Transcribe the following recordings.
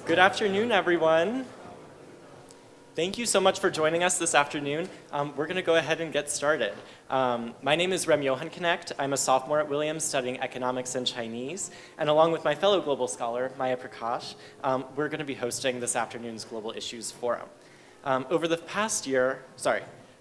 Good afternoon, everyone. Thank you so much for joining us this afternoon. We're going to go ahead and get started. My name is Rem Johan Knecht. I'm a sophomore at Williams studying economics and Chinese. And along with my fellow global scholar, Maya Prakash, we're going to be hosting this afternoon's Global Issues Forum. Over the past year,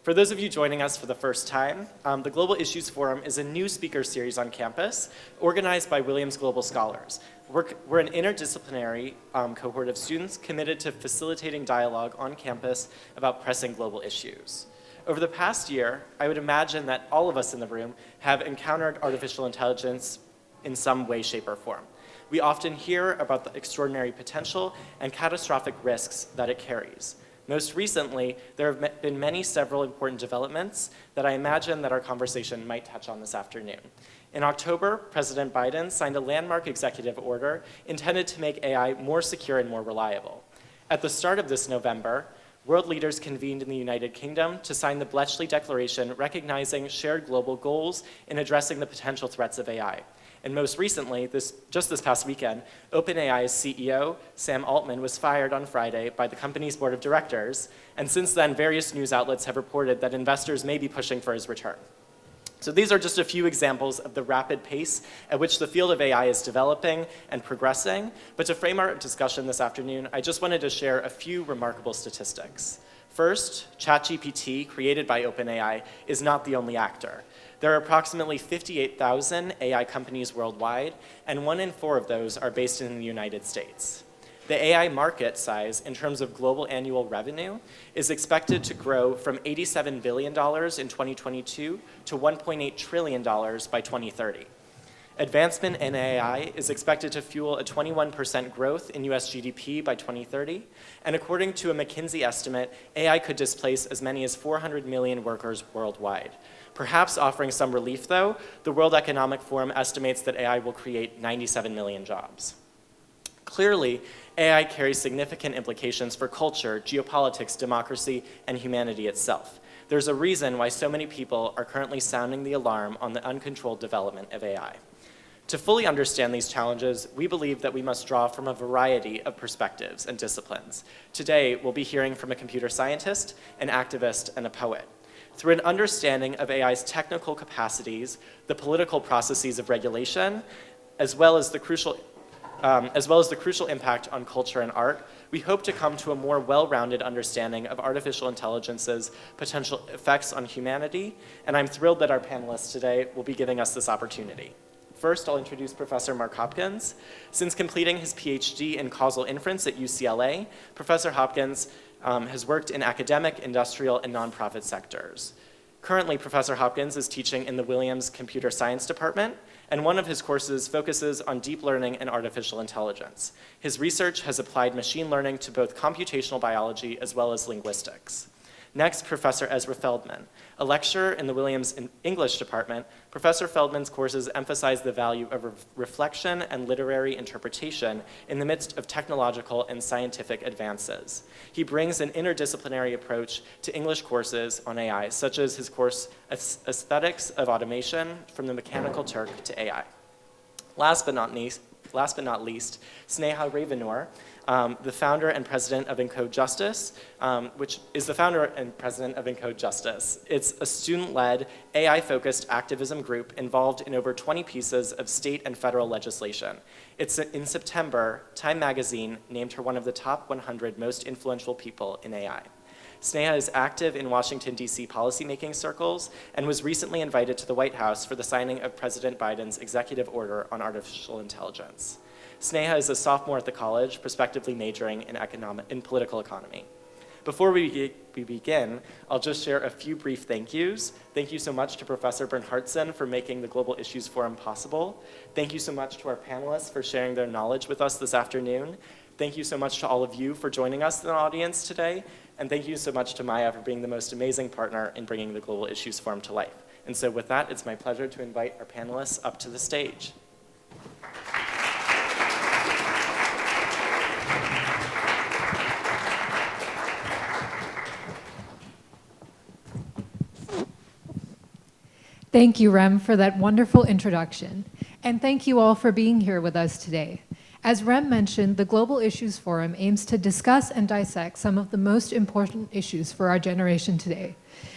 for those of you joining us for the first time, the Global Issues Forum is a new speaker series on campus organized by Williams Global Scholars. We're an interdisciplinary cohort of students committed to facilitating dialogue on campus about pressing global issues. Over the past year, I would imagine that all of us in the room have encountered artificial intelligence in some way, shape, or form. We often hear about the extraordinary potential and catastrophic risks that it carries. Most recently, there have been several important developments that I imagine that our conversation might touch on this afternoon. In October, President Biden signed a landmark executive order intended to make AI more secure and more reliable. At the start of this November, world leaders convened in the United Kingdom to sign the Bletchley Declaration recognizing shared global goals in addressing the potential threats of AI. And most recently, just this past weekend, OpenAI's CEO, Sam Altman, was fired on Friday by the company's board of directors, and since then, various news outlets have reported that investors may be pushing for his return. So these are just a few examples of the rapid pace at which the field of AI is developing and progressing, but to frame our discussion this afternoon, I just wanted to share a few remarkable statistics. First, ChatGPT, created by OpenAI, is not the only actor. There are approximately 58,000 AI companies worldwide, and 1 in 4 of those are based in the United States. The AI market size, in terms of global annual revenue, is expected to grow from $87 billion in 2022 to $1.8 trillion by 2030. Advancement in AI is expected to fuel a 21% growth in US GDP by 2030, and according to a McKinsey estimate, AI could displace as many as 400 million workers worldwide. Perhaps offering some relief, though, the World Economic Forum estimates that AI will create 97 million jobs. Clearly, AI carries significant implications for culture, geopolitics, democracy, and humanity itself. There's a reason why so many people are currently sounding the alarm on the uncontrolled development of AI. To fully understand these challenges, we believe that we must draw from a variety of perspectives and disciplines. Today, we'll be hearing from a computer scientist, an activist, and a poet. Through an understanding of AI's technical capacities, the political processes of regulation, as well as the crucial impact on culture and art, we hope to come to a more well-rounded understanding of artificial intelligence's potential effects on humanity, and I'm thrilled that our panelists today will be giving us this opportunity. First, I'll introduce Professor Mark Hopkins. Since completing his PhD in causal inference at UCLA, Professor Hopkins has worked in academic, industrial, and nonprofit sectors. Currently, Professor Hopkins is teaching in the Williams Computer Science Department, and one of his courses focuses on deep learning and artificial intelligence. His research has applied machine learning to both computational biology as well as linguistics. Next, Professor Ezra Feldman. A lecturer in the Williams English Department, Professor Feldman's courses emphasize the value of reflection and literary interpretation in the midst of technological and scientific advances. He brings an interdisciplinary approach to English courses on AI, such as his course Aesthetics of Automation, From the Mechanical Turk to AI. Last but not least, Sneha Revanur, the founder and president of Encode Justice, which is the founder and president of Encode Justice. It's a student-led, AI-focused activism group involved in over 20 pieces of state and federal legislation. In September, Time magazine named her one of the top 100 most influential people in AI. Sneha is active in Washington, D.C. policymaking circles and was recently invited to the White House for the signing of President Biden's executive order on artificial intelligence. Sneha is a sophomore at the college, prospectively majoring in political economy. Before we begin, I'll just share a few brief thank yous. Thank you so much to Professor Bernhardtson for making the Global Issues Forum possible. Thank you so much to our panelists for sharing their knowledge with us this afternoon. Thank you so much to all of you for joining us in the audience today. And thank you so much to Maya for being the most amazing partner in bringing the Global Issues Forum to life. And so with that, it's my pleasure to invite our panelists up to the stage. Thank you, Rem, for that wonderful introduction. And thank you all for being here with us today. As Rem mentioned, the Global Issues Forum aims to discuss and dissect some of the most important issues for our generation today.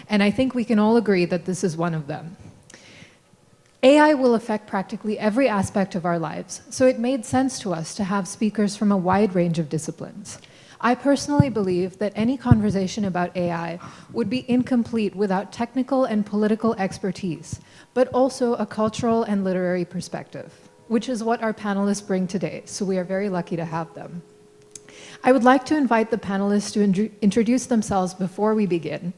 And I think we can all agree that this is one of them. AI will affect practically every aspect of our lives, so it made sense to us to have speakers from a wide range of disciplines. I personally believe that any conversation about AI would be incomplete without technical and political expertise, but also a cultural and literary perspective, which is what our panelists bring today, so we are very lucky to have them. I would like to invite the panelists to introduce themselves before we begin,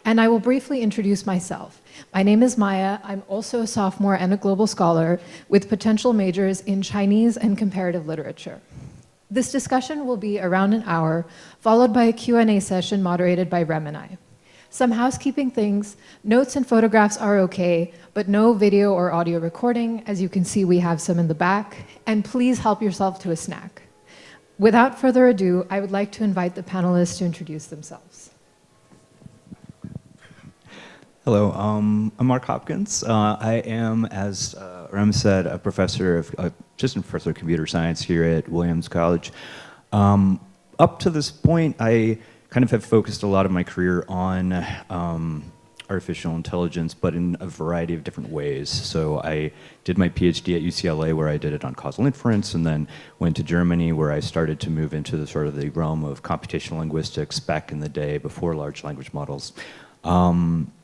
and I will briefly introduce myself. My name is Maya. I'm also a sophomore and a global scholar with potential majors in Chinese and comparative literature. This discussion will be around an hour, followed by a Q&A session moderated by Rem and I. Some housekeeping things: notes and photographs are okay, but no video or audio recording. As you can see, we have some in the back, and please help yourself to a snack. Without further ado, I would like to invite the panelists to introduce themselves. Hello, I'm Mark Hopkins. I am, as Rem said, a professor of assistant professor of computer science here at Williams College. Up to this point, I kind of have focused a lot of my career on artificial intelligence, but in a variety of different ways. So I did my PhD at UCLA, where I did it on causal inference, and then went to Germany, where I started to move into the sort of the realm of computational linguistics back in the day before large language models.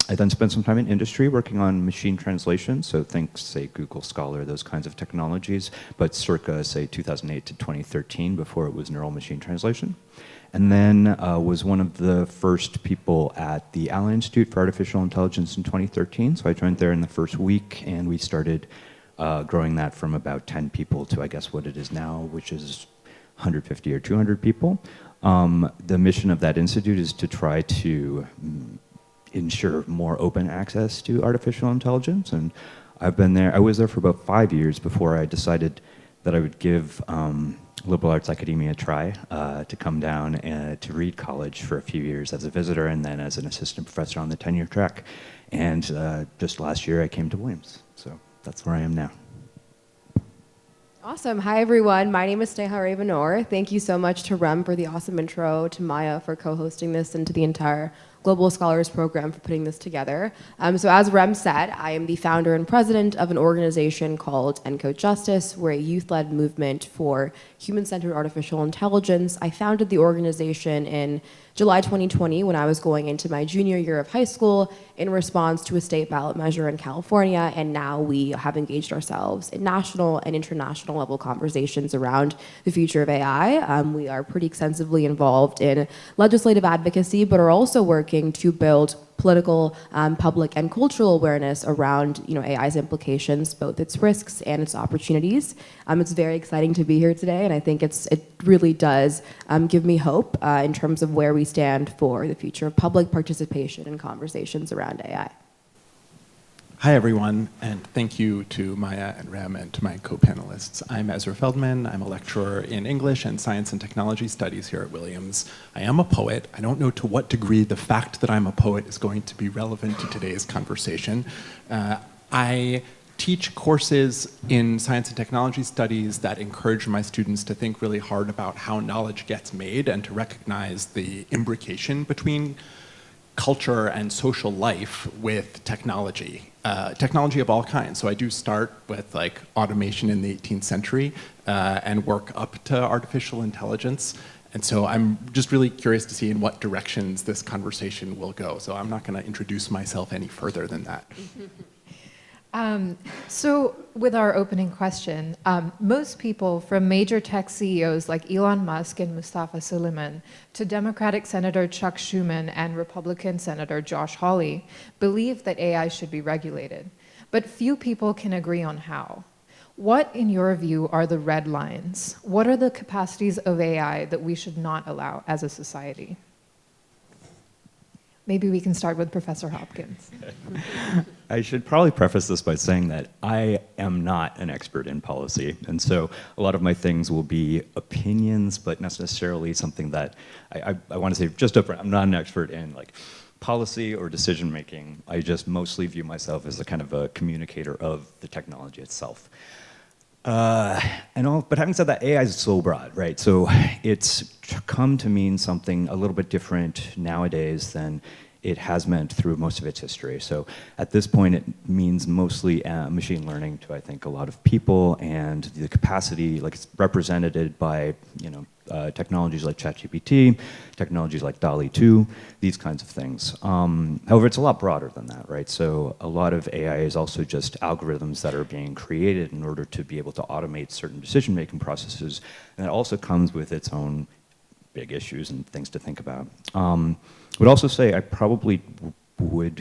I then spent some time in industry working on machine translation, so think, say, Google Scholar, those kinds of technologies, but circa, say, 2008 to 2013, before it was neural machine translation. And then was one of the first people at the Allen Institute for Artificial Intelligence in 2013, so I joined there in the first week, and we started growing that from about 10 people to, I guess, what it is now, which is 150 or 200 people. The mission of that institute is to try to ensure more open access to artificial intelligence, and I was there for about 5 years before I decided that I would give liberal arts academia a try, to come down and to Reed College for a few years as a visitor and then as an assistant professor on the tenure track. And just last year I came to Williams, so that's where I am now. Awesome. Hi, everyone. My name is Sneha Revanur. Thank you so much to Rem for the awesome intro, to Maya for co-hosting this, and to the entire Global Scholars Program for putting this together. So as Rem said, I am the founder and president of an organization called Encode Justice. We're a youth-led movement for human-centered artificial intelligence. I founded the organization in July 2020 when I was going into my junior year of high school in response to a state ballot measure in California, and now we have engaged ourselves in national and international level conversations around the future of AI. We are pretty extensively involved in legislative advocacy, but are also working to build political, public, and cultural awareness around AI's implications, both its risks and its opportunities. It's very exciting to be here today, and I think it really does give me hope in terms of where we stand for the future of public participation in conversations around AI. Hi, everyone, and thank you to Maya and Rem and to my co-panelists. I'm Ezra Feldman. I'm a lecturer in English and Science and Technology Studies here at Williams. I am a poet. I don't know to what degree the fact that I'm a poet is going to be relevant to today's conversation. I teach courses in Science and Technology Studies that encourage my students to think really hard about how knowledge gets made and to recognize the imbrication between culture and social life with technology. Technology of all kinds. So I do start with like automation in the 18th century and work up to artificial intelligence. And so I'm just really curious to see in what directions this conversation will go. So I'm not going to introduce myself any further than that. So with our opening question, most people from major tech CEOs like Elon Musk and Mustafa Suleyman to Democratic Senator Chuck Schumer and Republican Senator Josh Hawley believe that AI should be regulated, but few people can agree on how. What, in your view, are the red lines? What are the capacities of AI that we should not allow as a society? Maybe we can start with Professor Hopkins. I should probably preface this by saying that I am not an expert in policy, and so a lot of my things will be opinions, but not necessarily something that I want to say just up front. I'm not an expert in like policy or decision making. I just mostly view myself as a kind of a communicator of the technology itself. But having said that, AI is so broad, right? So it's come to mean something a little bit different nowadays than it has meant through most of its history. So at this point, it means mostly machine learning to, I think, a lot of people, and the capacity, like it's represented by, technologies like ChatGPT, technologies like DALL-E 2, these kinds of things. However, it's a lot broader than that, right? So a lot of AI is also just algorithms that are being created in order to be able to automate certain decision-making processes, and it also comes with its own big issues and things to think about. I would also say I probably would,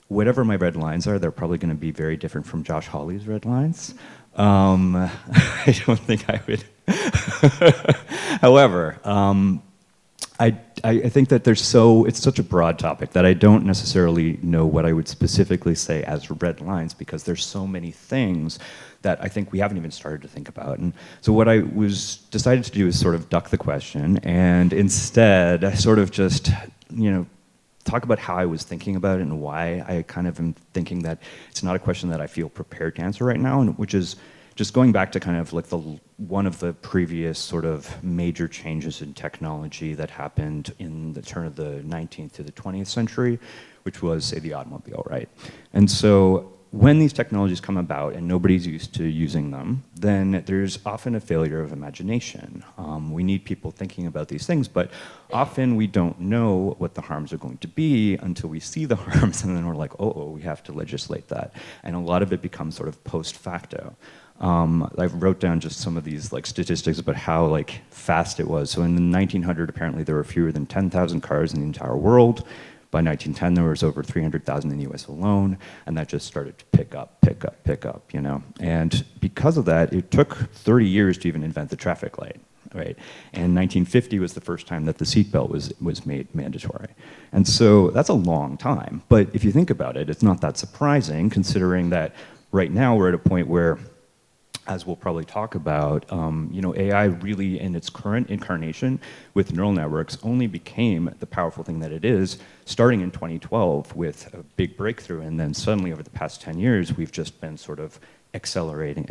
whatever my red lines are, they're probably going to be very different from Josh Hawley's red lines. I don't think I would. However, I think that it's such a broad topic that I don't necessarily know what I would specifically say as red lines, because there's so many things that I think we haven't even started to think about. And so what I decided to do is sort of duck the question, and instead sort of just, talk about how I was thinking about it and why I kind of am thinking that it's not a question that I feel prepared to answer right now, and which is just going back to kind of like one of the previous sort of major changes in technology that happened in the turn of the 19th to the 20th century, which was, say, the automobile, right? And so when these technologies come about and nobody's used to using them, then there's often a failure of imagination. We need people thinking about these things, but often we don't know what the harms are going to be until we see the harms, and then we're like, oh, we have to legislate that. And a lot of it becomes sort of post facto. I wrote down just some of these statistics about how fast it was. So in the 1900, apparently there were fewer than 10,000 cars in the entire world. By 1910, there was over 300,000 in the US alone, and that just started to pick up, And because of that, it took 30 years to even invent the traffic light, right? And 1950 was the first time that the seatbelt was made mandatory. And so that's a long time, but if you think about it, it's not that surprising, considering that right now we're at a point where, as we'll probably talk about, AI really in its current incarnation with neural networks only became the powerful thing that it is starting in 2012 with a big breakthrough, and then suddenly over the past 10 years we've just been sort of accelerating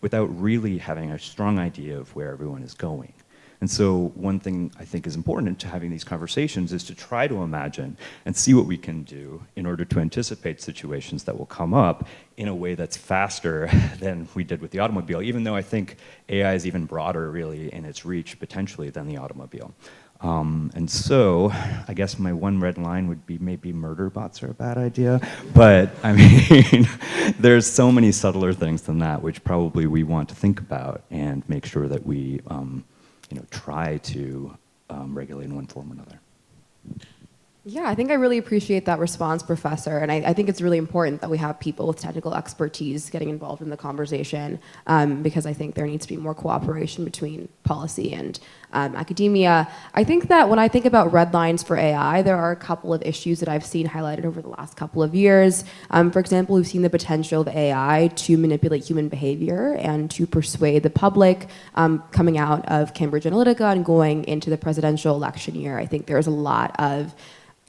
without really having a strong idea of where everyone is going. And so one thing I think is important to having these conversations is to try to imagine and see what we can do in order to anticipate situations that will come up in a way that's faster than we did with the automobile, even though I think AI is even broader really in its reach potentially than the automobile. And so I guess my one red line would be maybe murder bots are a bad idea, but I mean, there's so many subtler things than that which probably we want to think about and make sure that we try to regulate in one form or another. Yeah, I think I really appreciate that response, Professor. And I think it's really important that we have people with technical expertise getting involved in the conversation, because I think there needs to be more cooperation between policy and academia. I think that when I think about red lines for AI, there are a couple of issues that I've seen highlighted over the last couple of years. For example, we've seen the potential of AI to manipulate human behavior and to persuade the public, coming out of Cambridge Analytica and going into the presidential election year. I think there's a lot of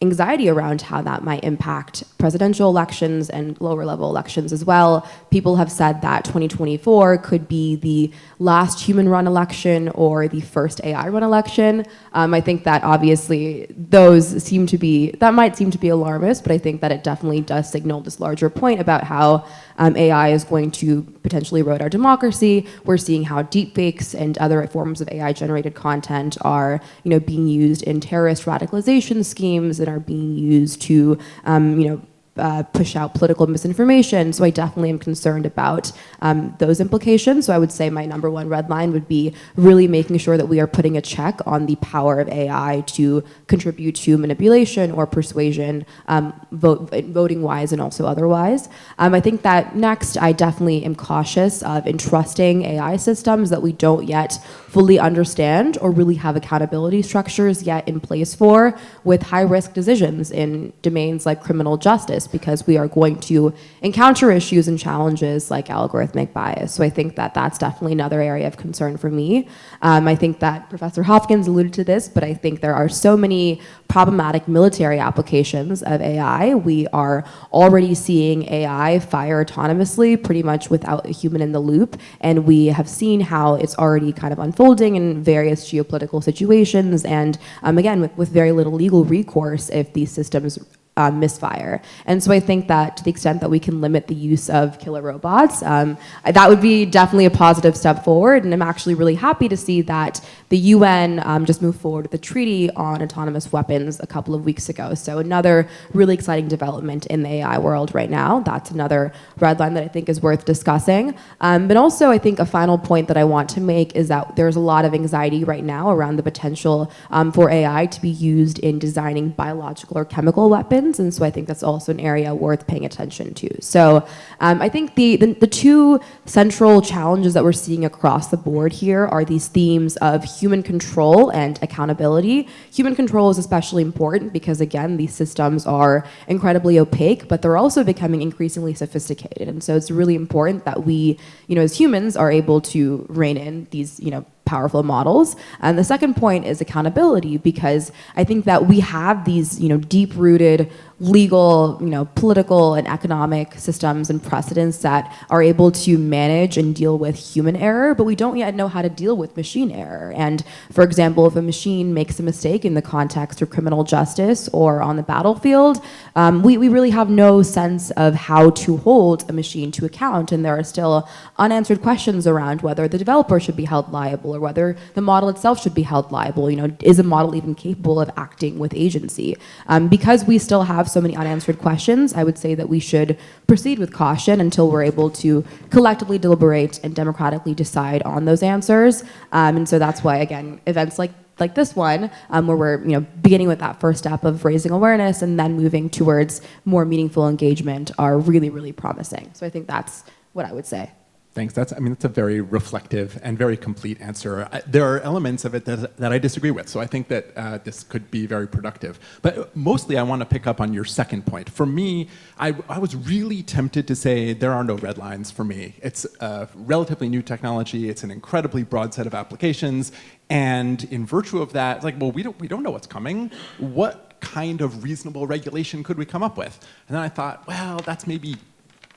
anxiety around how that might impact presidential elections and lower level elections as well. People have said that 2024 could be the last human run election or the first AI run election. I think that obviously that might seem to be alarmist, but I think that it definitely does signal this larger point about how AI is going to potentially erode our democracy. We're seeing how deepfakes and other forms of AI-generated content are, being used in terrorist radicalization schemes and are being used to, push out political misinformation. So I definitely am concerned about those implications. So I would say my number one red line would be really making sure that we are putting a check on the power of AI to contribute to manipulation or persuasion, voting-wise and also otherwise. I think that next, I definitely am cautious of entrusting AI systems that we don't yet fully understand or really have accountability structures yet in place for, with high-risk decisions in domains like criminal justice, because we are going to encounter issues and challenges like algorithmic bias. So I think that that's definitely another area of concern for me. I think that Professor Hopkins alluded to this, but I think there are so many problematic military applications of AI. We are already seeing AI fire autonomously, pretty much without a human in the loop, and we have seen how it's already kind of unfolding in various geopolitical situations, and again, with very little legal recourse if these systems misfire. And so I think that to the extent that we can limit the use of killer robots, that would be definitely a positive step forward. And I'm actually really happy to see that the UN just moved forward with a treaty on autonomous weapons a couple of weeks ago. So another really exciting development in the AI world right now. That's another red line that I think is worth discussing. But also I think a final point that I want to make is that there's a lot of anxiety right now around the potential for AI to be used in designing biological or chemical weapons. And so I think that's also an area worth paying attention to. So I think the two central challenges that we're seeing across the board here are these themes of human control and accountability. Human control is especially important because, again, these systems are incredibly opaque, but they're also becoming increasingly sophisticated. And so it's really important that we, as humans, are able to rein in these, powerful models. And the second point is accountability, because I think that we have these, deep-rooted legal, political and economic systems and precedents that are able to manage and deal with human error, but we don't yet know how to deal with machine error. And for example, if a machine makes a mistake in the context of criminal justice or on the battlefield, we really have no sense of how to hold a machine to account. And there are still unanswered questions around whether the developer should be held liable or whether the model itself should be held liable. Is a model even capable of acting with agency? Because we still have so many unanswered questions, I would say that we should proceed with caution until we're able to collectively deliberate and democratically decide on those answers. And so that's why, again, events like this one, where we're beginning with that first step of raising awareness and then moving towards more meaningful engagement are really, really promising. So I think that's what I would say. Thanks. That's a very reflective and very complete answer. There are elements of it that I disagree with, so I think that this could be very productive. But mostly I want to pick up on your second point. For me, I was really tempted to say there are no red lines for me. It's a relatively new technology. It's an incredibly broad set of applications. And in virtue of that, we don't know what's coming. What kind of reasonable regulation could we come up with? And then I thought, well, that's maybe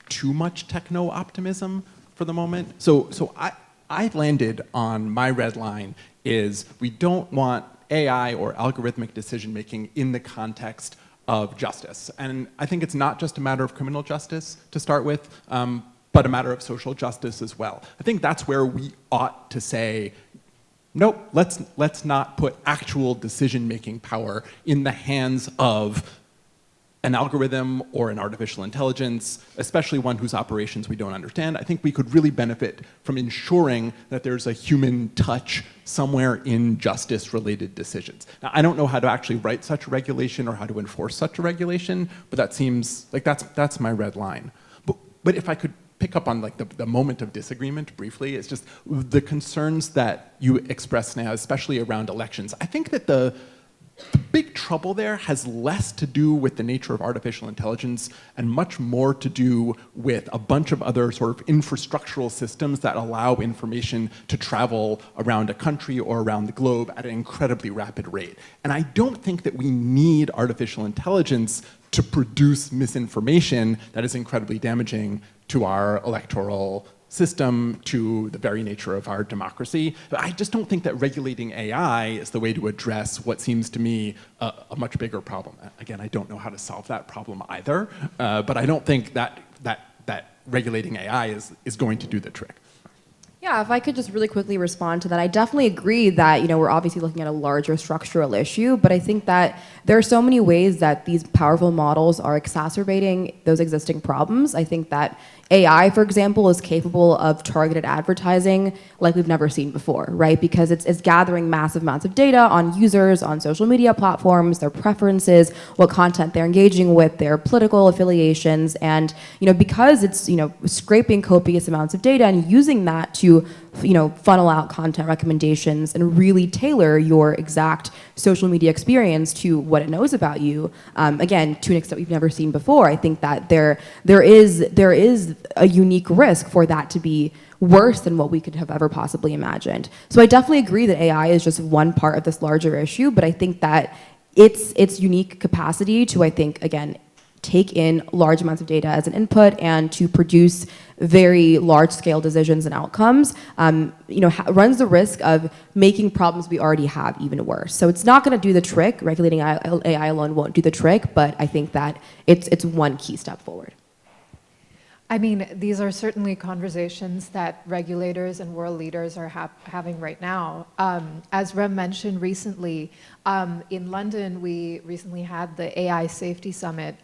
too much techno-optimism for the moment. So I landed on my red line is we don't want AI or algorithmic decision making in the context of justice. And I think it's not just a matter of criminal justice to start with, but a matter of social justice as well. I think that's where we ought to say, nope, let's not put actual decision making power in the hands of an algorithm or an artificial intelligence, especially one whose operations we don't understand. I think we could really benefit from ensuring that there's a human touch somewhere in justice-related decisions. Now, I don't know how to actually write such a regulation or how to enforce such a regulation, but that seems like that's my red line. But if I could pick up on the moment of disagreement briefly, it's just the concerns that you express now, especially around elections. I think that the big trouble there has less to do with the nature of artificial intelligence and much more to do with a bunch of other sort of infrastructural systems that allow information to travel around a country or around the globe at an incredibly rapid rate. And I don't think that we need artificial intelligence to produce misinformation that is incredibly damaging to our electoral system, to the very nature of our democracy. But I just don't think that regulating AI is the way to address what seems to me a much bigger problem. Again, I don't know how to solve that problem either, but I don't think that regulating AI is going to do the trick. Yeah, if I could just really quickly respond to that, I definitely agree that we're obviously looking at a larger structural issue, but I think that there are so many ways that these powerful models are exacerbating those existing problems. I think that AI, for example, is capable of targeted advertising like we've never seen before, right? Because it's gathering massive amounts of data on users, on social media platforms, their preferences, what content they're engaging with, their political affiliations, and because it's scraping copious amounts of data and using that to to, funnel out content recommendations and really tailor your exact social media experience to what it knows about you. Again, to an extent we've never seen before. I think that there is a unique risk for that to be worse than what we could have ever possibly imagined. So I definitely agree that AI is just one part of this larger issue, but I think that its unique capacity to, I think, again, take in large amounts of data as an input and to produce very large-scale decisions and outcomes, runs the risk of making problems we already have even worse. So it's not going to do the trick. Regulating AI alone won't do the trick, but I think that it's one key step forward. I mean, these are certainly conversations that regulators and world leaders are having right now. As Rem mentioned recently, in London, we recently had the AI Safety Summit,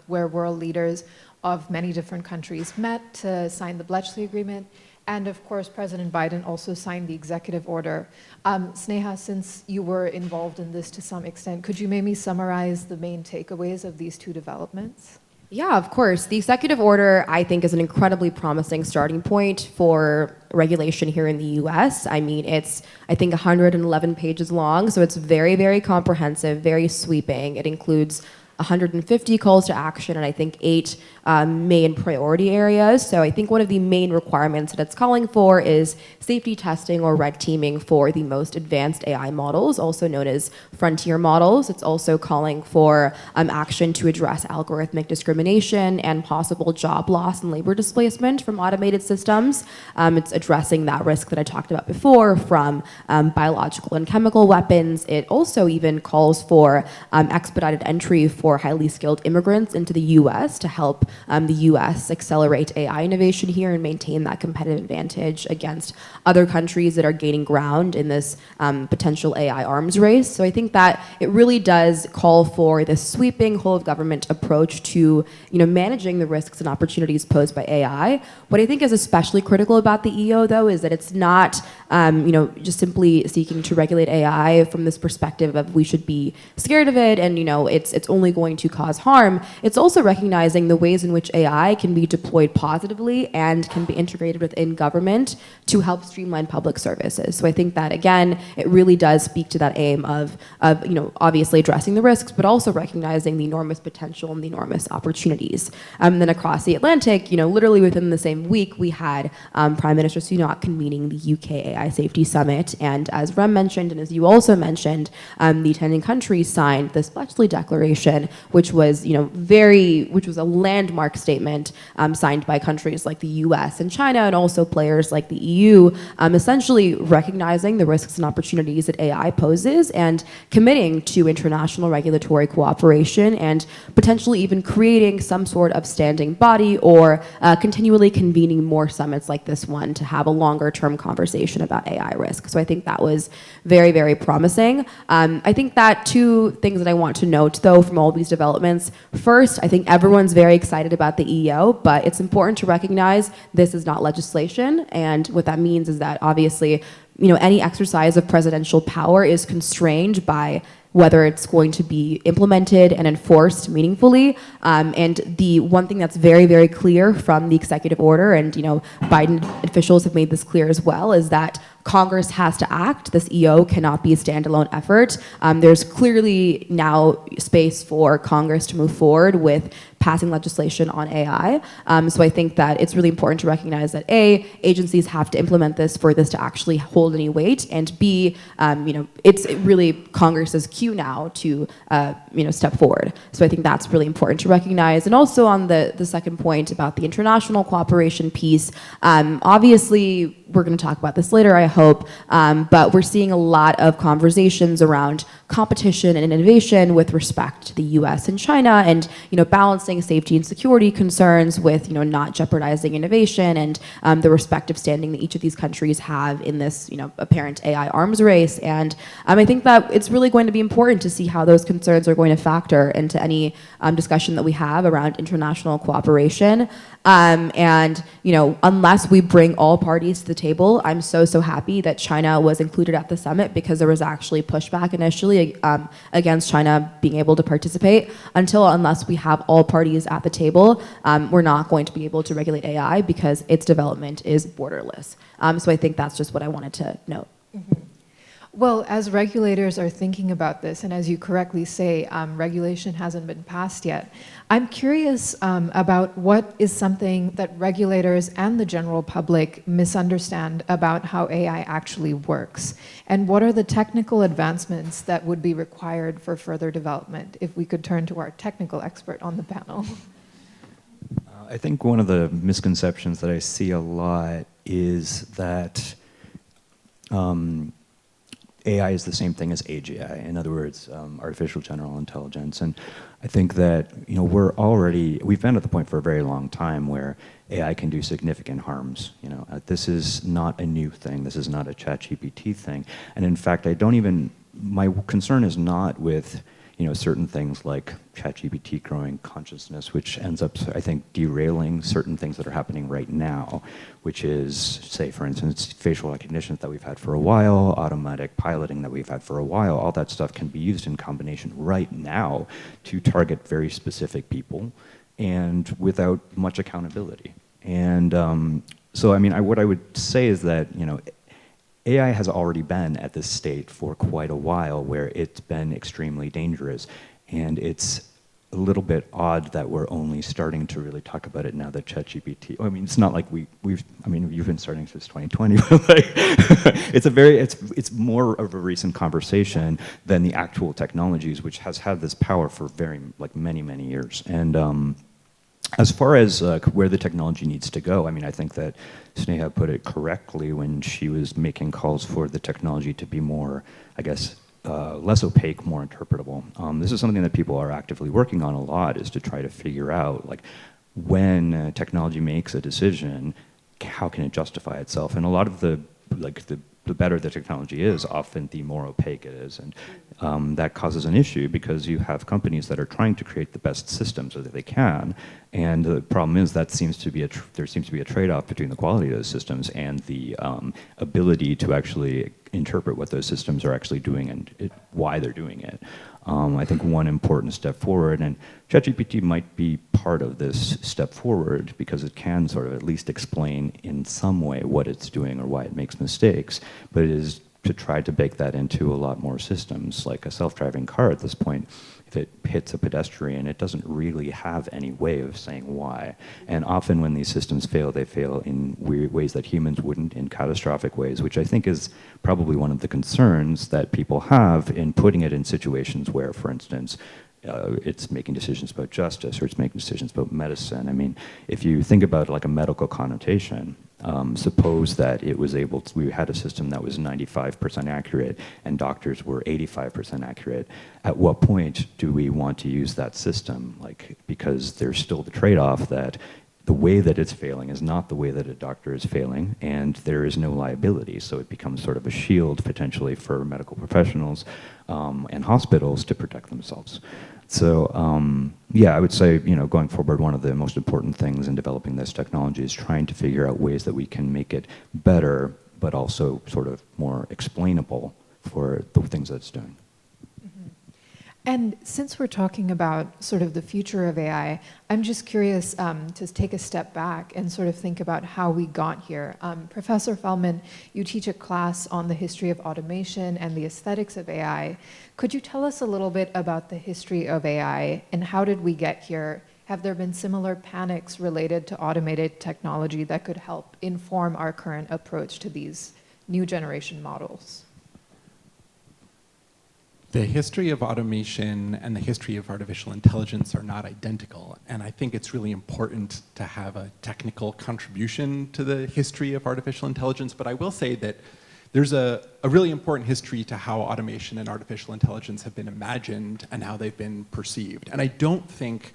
where world leaders of many different countries met to sign the Bletchley Agreement. And of course, President Biden also signed the executive order. Sneha, since you were involved in this to some extent, could you maybe summarize the main takeaways of these two developments? Yeah, of course. The executive order, I think, is an incredibly promising starting point for regulation here in the US. I mean, it's, I think, 111 pages long, so it's very, very comprehensive, very sweeping. It includes 150 calls to action and I think 8 main priority areas. So I think one of the main requirements that it's calling for is safety testing or red teaming for the most advanced AI models, also known as frontier models. It's also calling for action to address algorithmic discrimination and possible job loss and labor displacement from automated systems. It's addressing that risk that I talked about before from biological and chemical weapons. It also even calls for expedited entry for highly skilled immigrants into the US to help the US accelerate AI innovation here and maintain that competitive advantage against other countries that are gaining ground in this potential AI arms race. So I think that it really does call for this sweeping whole of government approach to managing the risks and opportunities posed by AI. What I think is especially critical about the EO though is that it's not just simply seeking to regulate AI from this perspective of we should be scared of it and it's only going to cause harm. It's also recognizing the ways in which AI can be deployed positively and can be integrated within government to help streamline public services. So I think that again, it really does speak to that aim of obviously addressing the risks, but also recognizing the enormous potential and the enormous opportunities. And then across the Atlantic, literally within the same week, we had Prime Minister Sunak convening the UK AI Safety Summit, and as Rem mentioned, and as you also mentioned, the attending countries signed this Bletchley Declaration, which was a landmark statement signed by countries like the US and China and also players like the EU, essentially recognizing the risks and opportunities that AI poses and committing to international regulatory cooperation and potentially even creating some sort of standing body or continually convening more summits like this one to have a longer term conversation about AI risk. So I think that was very, very promising. I think that two things that I want to note though from all these developments. First, I think everyone's very excited about the EO, but it's important to recognize this is not legislation. And what that means is that obviously, any exercise of presidential power is constrained by whether it's going to be implemented and enforced meaningfully. And the one thing that's very, very clear from the executive order, and Biden officials have made this clear as well, is that Congress has to act. This EO cannot be a standalone effort. There's clearly now space for Congress to move forward with passing legislation on AI. So I think that it's really important to recognize that A, agencies have to implement this for this to actually hold any weight, and B, it's really Congress's cue now to step forward. So I think that's really important to recognize. And also on the second point about the international cooperation piece, obviously we're going to talk about this later, I hope, but we're seeing a lot of conversations around competition and innovation with respect to the US and China, and balancing safety and security concerns with not jeopardizing innovation and the respective standing that each of these countries have in this apparent AI arms race. And I think that it's really going to be important to see how those concerns are going to factor into any discussion that we have around international cooperation. Unless we bring all parties to the table, I'm so happy that China was included at the summit, because there was actually pushback initially explicitly against China being able to participate. Unless we have all parties at the table, we're not going to be able to regulate AI because its development is borderless. So I think that's just what I wanted to note. Well, as regulators are thinking about this, and as you correctly say, regulation hasn't been passed yet, I'm curious about what is something that regulators and the general public misunderstand about how AI actually works, and what are the technical advancements that would be required for further development, if we could turn to our technical expert on the panel. I think one of the misconceptions that I see a lot is that AI is the same thing as AGI. In other words, artificial general intelligence. And I think that we've been at the point for a very long time where AI can do significant harms. This is not a new thing. This is not a ChatGPT thing. And in fact, my concern is not with certain things like ChatGPT growing consciousness, which ends up, I think, derailing certain things that are happening right now, which is, say, for instance, facial recognition that we've had for a while, automatic piloting that we've had for a while. All that stuff can be used in combination right now to target very specific people and without much accountability. And what I would say is that, AI has already been at this state for quite a while where it's been extremely dangerous, and it's a little bit odd that we're only starting to really talk about it now that ChatGPT, it's not like you've been starting since 2020, but it's more of a recent conversation than the actual technologies, which has had this power for many, many years. And as far as where the technology needs to go, I think that Sneha put it correctly when she was making calls for the technology to be more, less opaque, more interpretable. This is something that people are actively working on a lot, is to try to figure out, when technology makes a decision, how can it justify itself? And a lot of the better the technology is, often the more opaque it is. And that causes an issue because you have companies that are trying to create the best systems that they can. And the problem is that there seems to be a trade-off between the quality of those systems and the ability to actually interpret what those systems are actually doing and why they're doing it. I think one important step forward, and ChatGPT might be part of this step forward because it can sort of at least explain in some way what it's doing or why it makes mistakes, but it is to try to bake that into a lot more systems, like a self-driving car at this point. If it hits a pedestrian, it doesn't really have any way of saying why. And often when these systems fail, they fail in weird ways that humans wouldn't, in catastrophic ways, which I think is probably one of the concerns that people have in putting it in situations where, for instance, it's making decisions about justice or it's making decisions about medicine. If you think about a medical connotation, suppose that we had a system that was 95% accurate and doctors were 85% accurate. At what point do we want to use that system? Because there's still the trade-off that the way that it's failing is not the way that a doctor is failing, and there is no liability. So it becomes sort of a shield potentially for medical professionals and hospitals to protect themselves. So I would say, going forward, one of the most important things in developing this technology is trying to figure out ways that we can make it better, but also sort of more explainable for the things that it's doing. And since we're talking about sort of the future of AI, I'm just curious to take a step back and sort of think about how we got here. Professor Feldman, you teach a class on the history of automation and the aesthetics of AI. Could you tell us a little bit about the history of AI and how did we get here? Have there been similar panics related to automated technology that could help inform our current approach to these new generation models? The history of automation and the history of artificial intelligence are not identical, and I think it's really important to have a technical contribution to the history of artificial intelligence, but I will say that there's a really important history to how automation and artificial intelligence have been imagined and how they've been perceived. And I don't think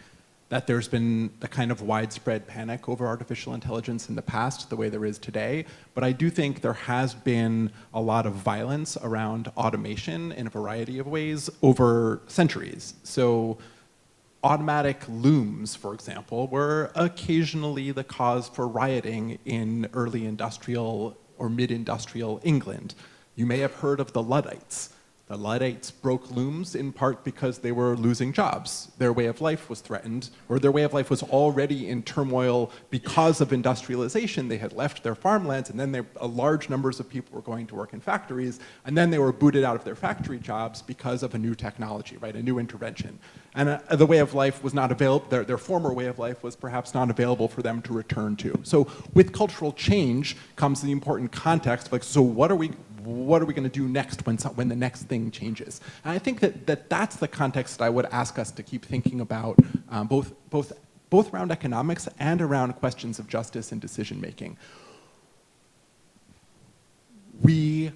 that there's been the kind of widespread panic over artificial intelligence in the past the way there is today, but I do think there has been a lot of violence around automation in a variety of ways over centuries. So automatic looms, for example, were occasionally the cause for rioting in early industrial or mid-industrial England. You may have heard of the Luddites. The Luddites broke looms in part because they were losing jobs. Their way of life was threatened, or their way of life was already in turmoil because of industrialization. They had left their farmlands, and then large numbers of people were going to work in factories, and then they were booted out of their factory jobs because of a new technology, right, a new intervention. And the way of life was not available, their former way of life was perhaps not available for them to return to. So with cultural change comes the important context of like, so what are we going to do next when the next thing changes? And I think that's the context that I would ask us to keep thinking about, both around economics and around questions of justice and decision making. We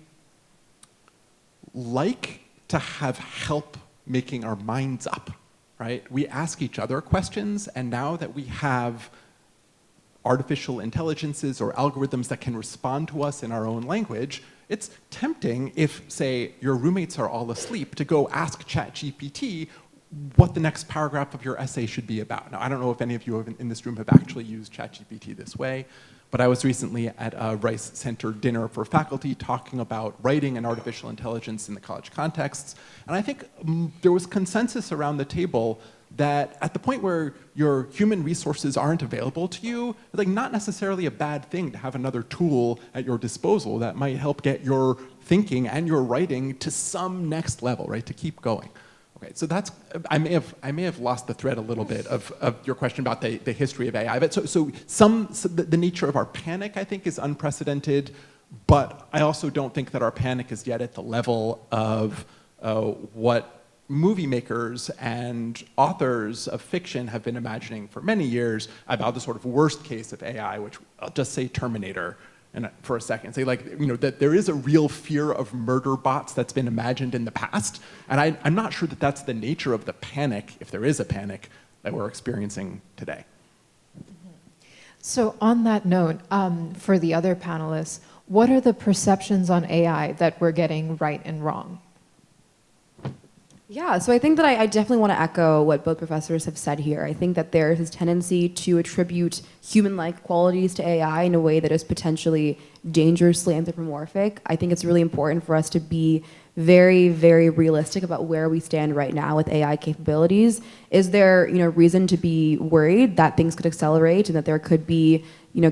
like to have help making our minds up, right? We ask each other questions, and now that we have artificial intelligences or algorithms that can respond to us in our own language, it's tempting if, say, your roommates are all asleep to go ask ChatGPT what the next paragraph of your essay should be about. Now, I don't know if any of you in this room have actually used ChatGPT this way, but I was recently at a Rice Center dinner for faculty talking about writing and artificial intelligence in the college contexts, and I think there was consensus around the table that at the point where your human resources aren't available to you, it's like not necessarily a bad thing to have another tool at your disposal that might help get your thinking and your writing to some next level, right, to keep going. Okay, so that's, I may have lost the thread a little bit of your question about the history of AI, but so the nature of our panic, I think, is unprecedented, but I also don't think that our panic is yet at the level of what movie makers and authors of fiction have been imagining for many years about the sort of worst case of AI, which I'll just say Terminator and for a second, say like, you know, that there is a real fear of murder bots that's been imagined in the past, and I'm not sure that that's the nature of the panic, if there is a panic, that we're experiencing today. So on that note, for the other panelists, what are the perceptions on AI that we're getting right and wrong? Yeah, so I think that I definitely want to echo what both professors have said here. I think that there is this tendency to attribute human-like qualities to AI in a way that is potentially dangerously anthropomorphic. I think it's really important for us to be very, very realistic about where we stand right now with AI capabilities. Is there, reason to be worried that things could accelerate and that there could be,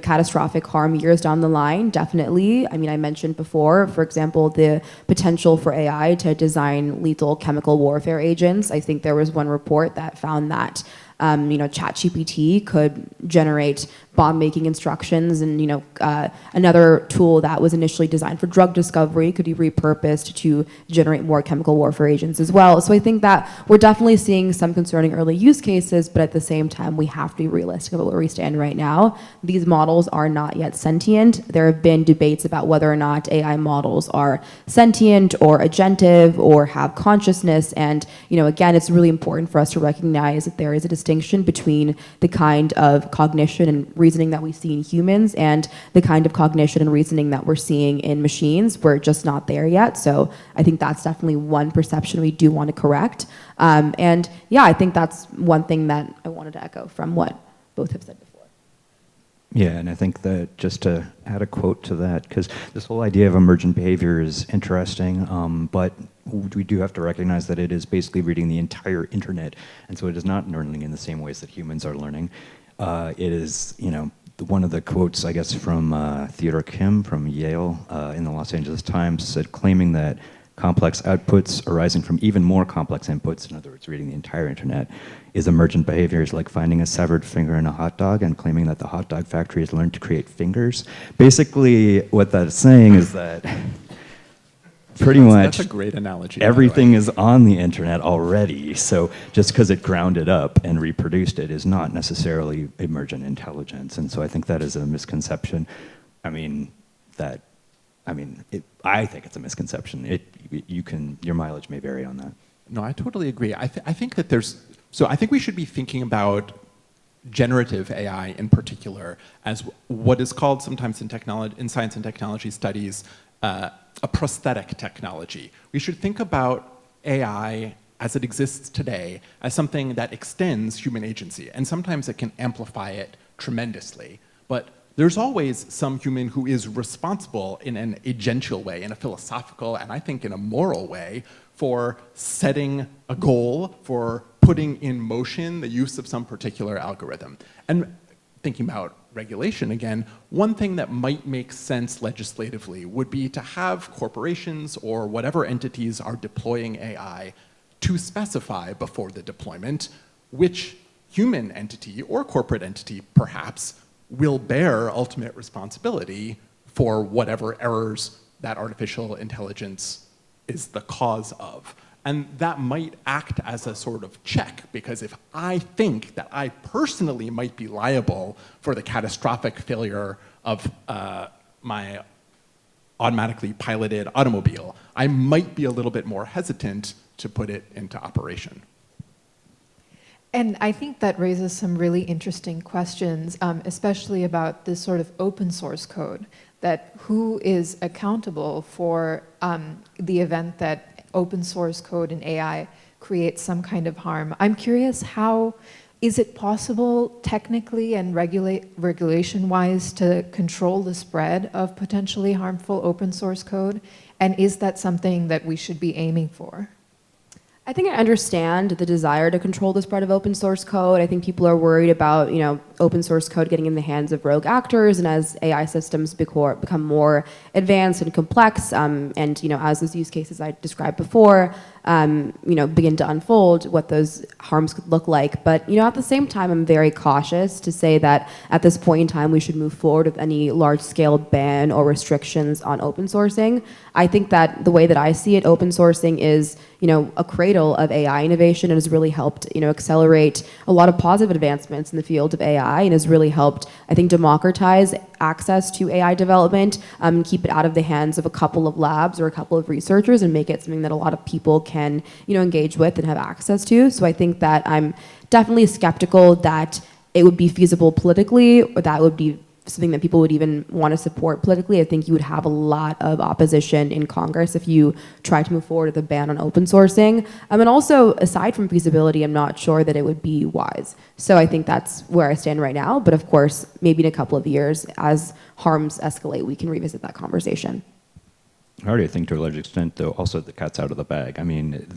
catastrophic harm years down the line? Definitely. I mean, I mentioned before, for example, the potential for AI to design lethal chemical warfare agents. I think there was one report that found that ChatGPT could generate bomb-making instructions, and another tool that was initially designed for drug discovery could be repurposed to generate more chemical warfare agents as well. So I think that we're definitely seeing some concerning early use cases, but at the same time, we have to be realistic about where we stand right now. These models are not yet sentient. There have been debates about whether or not AI models are sentient or agentive or have consciousness, and again, it's really important for us to recognize that there is a distinction between the kind of cognition and reasoning that we see in humans and the kind of cognition and reasoning that we're seeing in machines. We're just not there yet. So I think that's definitely one perception we do want to correct. And yeah, I think that's one thing that I wanted to echo from what both have said before. Yeah, and I think that just to add a quote to that, because this whole idea of emergent behavior is interesting, but we do have to recognize that it is basically reading the entire internet, and so it is not learning in the same ways that humans are learning. It is, one of the quotes, I guess, from Theodore Kim from Yale in the Los Angeles Times said, claiming that complex outputs arising from even more complex inputs, in other words, reading the entire internet, is emergent behaviors like finding a severed finger in a hot dog and claiming that the hot dog factory has learned to create fingers. Basically, what that's saying is that pretty much that's a great analogy. Everything is on the internet already, so just because it ground it up and reproduced it is not necessarily emergent intelligence, and so I think that is a misconception. I think it's a misconception. Your mileage may vary on that. No, I totally agree. I think that I think we should be thinking about generative AI in particular as what is called sometimes in science and technology studies a prosthetic technology. We should think about AI as it exists today as something that extends human agency, and sometimes it can amplify it tremendously. But there's always some human who is responsible in an agential way, in a philosophical, and I think in a moral way, for setting a goal, for putting in motion the use of some particular algorithm. And thinking about regulation again, one thing that might make sense legislatively would be to have corporations or whatever entities are deploying AI to specify before the deployment which human entity or corporate entity perhaps will bear ultimate responsibility for whatever errors that artificial intelligence is the cause of. And that might act as a sort of check, because if I think that I personally might be liable for the catastrophic failure of my automatically piloted automobile, I might be a little bit more hesitant to put it into operation. And I think that raises some really interesting questions, especially about this sort of open source code, that who is accountable for the event that open source code and AI creates some kind of harm. I'm curious, how is it possible technically and regulation-wise to control the spread of potentially harmful open source code? And is that something that we should be aiming for? I think I understand the desire to control the spread of open source code. I think people are worried about, open source code getting in the hands of rogue actors, and as AI systems become more advanced and complex, and as those use cases I described before, begin to unfold, what those harms could look like. But at the same time, I'm very cautious to say that at this point in time we should move forward with any large-scale ban or restrictions on open sourcing. I think that the way that I see it, open sourcing is a cradle of AI innovation and has really helped accelerate a lot of positive advancements in the field of AI, and has really helped, I think, democratize access to AI development, and keep it out of the hands of a couple of labs or a couple of researchers, and make it something that a lot of people can engage with and have access to. So I think that I'm definitely skeptical that it would be feasible politically, or that would be something that people would even want to support politically. I think you would have a lot of opposition in Congress if you try to move forward with a ban on open sourcing. And also, aside from feasibility, I'm not sure that it would be wise. So I think that's where I stand right now. But of course, maybe in a couple of years, as harms escalate, we can revisit that conversation. I already think to a large extent, though, also the cat's out of the bag. I mean,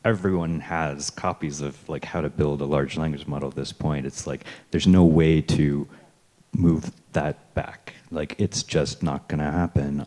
everyone has copies of how to build a large language model at this point. It's like there's no way to move that back. It's just not going to happen.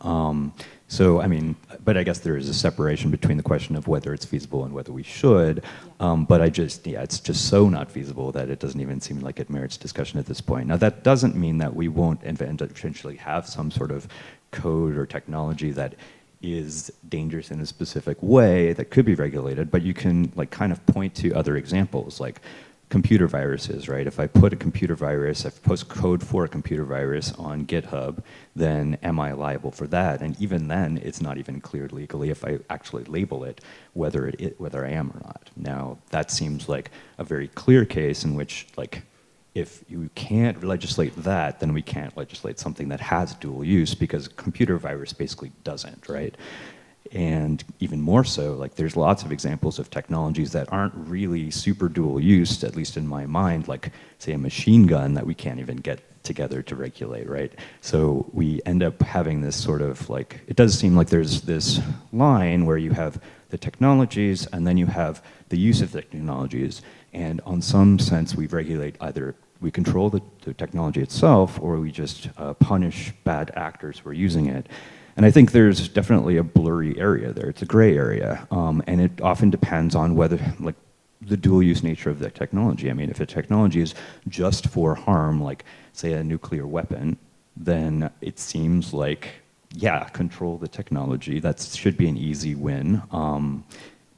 So I mean, but I guess there is a separation between the question of whether it's feasible and whether we should. But it's just so not feasible that it doesn't even seem like it merits discussion at this point. Now that doesn't mean that we won't eventually have some sort of code or technology that is dangerous in a specific way that could be regulated, but you can kind of point to other examples, like computer viruses, right? If I put a computer virus, if I post code for a computer virus on GitHub, then am I liable for that? And even then, it's not even cleared legally if I actually label it whether I am or not. Now, that seems like a very clear case in which if you can't legislate that, then we can't legislate something that has dual use, because a computer virus basically doesn't, right? And even more so, there's lots of examples of technologies that aren't really super dual use, at least in my mind, like say a machine gun that we can't even get together to regulate, right? So we end up having this sort of it does seem like there's this line where you have the technologies and then you have the use of the technologies, and on some sense we regulate either we control the technology itself, or we just punish bad actors who are using it. And I think there's definitely a blurry area there. It's a gray area, and it often depends on whether, the dual use nature of the technology. I mean, if a technology is just for harm, like say a nuclear weapon, then it seems control the technology. That should be an easy win.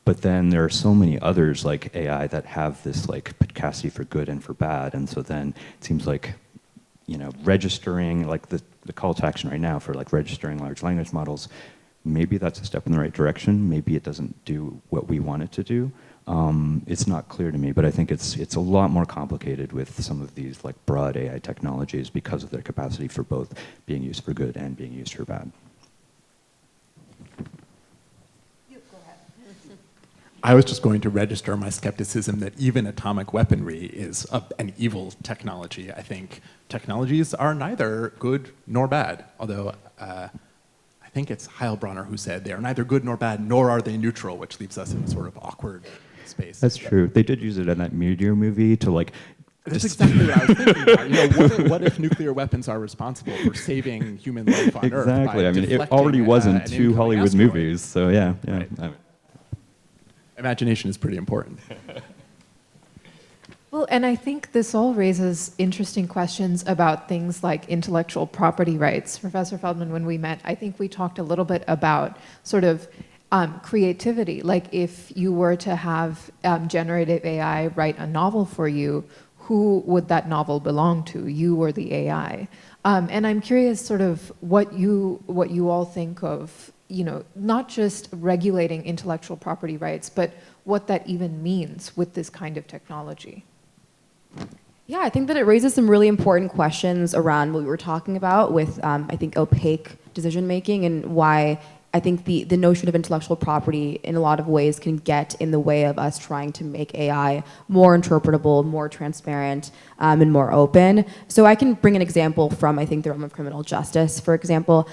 But then there are so many others like AI that have this capacity for good and for bad, and so then it seems registering the call to action right now for registering large language models, maybe that's a step in the right direction. Maybe it doesn't do what we want it to do. It's not clear to me, but I think it's a lot more complicated with some of these broad AI technologies because of their capacity for both being used for good and being used for bad. I was just going to register my skepticism that even atomic weaponry is an evil technology. I think technologies are neither good nor bad, although I think it's Heilbronner who said they are neither good nor bad, nor are they neutral, which leaves us in a sort of awkward space. That's true. They did use it in that Meteor movie to like. That's exactly what I was thinking about. What if nuclear weapons are responsible for saving human life on Earth? Exactly. I mean, it already was in two Hollywood movies, so yeah. Right. I mean. Imagination is pretty important. Well, and I think this all raises interesting questions about things like intellectual property rights. Professor Feldman, when we met, I think we talked a little bit about sort of creativity. Like if you were to have generative AI write a novel for you, who would that novel belong to, you or the AI? And I'm curious sort of what you all think of, not just regulating intellectual property rights, but what that even means with this kind of technology. Yeah, I think that it raises some really important questions around what we were talking about with, I think, opaque decision making, and why I think the notion of intellectual property in a lot of ways can get in the way of us trying to make AI more interpretable, more transparent, and more open. So I can bring an example from, I think, the realm of criminal justice, for example.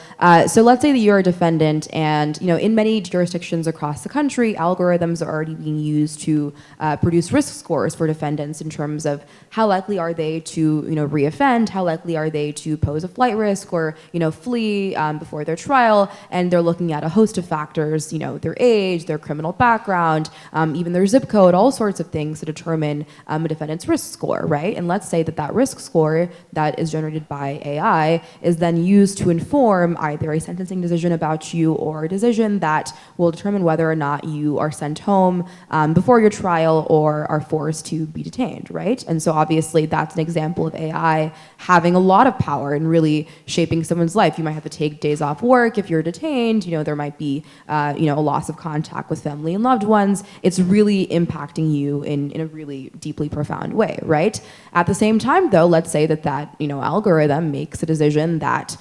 So let's say that you're a defendant, and in many jurisdictions across the country, algorithms are already being used to produce risk scores for defendants in terms of how likely are they to reoffend, how likely are they to pose a flight risk or flee before their trial, and they're looking at a host of factors, their age, their criminal background, even their zip code, all sorts of things to determine a defendant's risk score, right? And let's say that risk score that is generated by AI is then used to inform either a sentencing decision about you or a decision that will determine whether or not you are sent home before your trial or are forced to be detained, right? And so obviously that's an example of AI having a lot of power in really shaping someone's life. You might have to take days off work if you're detained, there might be a loss of contact with family and loved ones. It's really impacting you in a really deeply profound way, right? At the same time, though, let's say that algorithm makes a decision that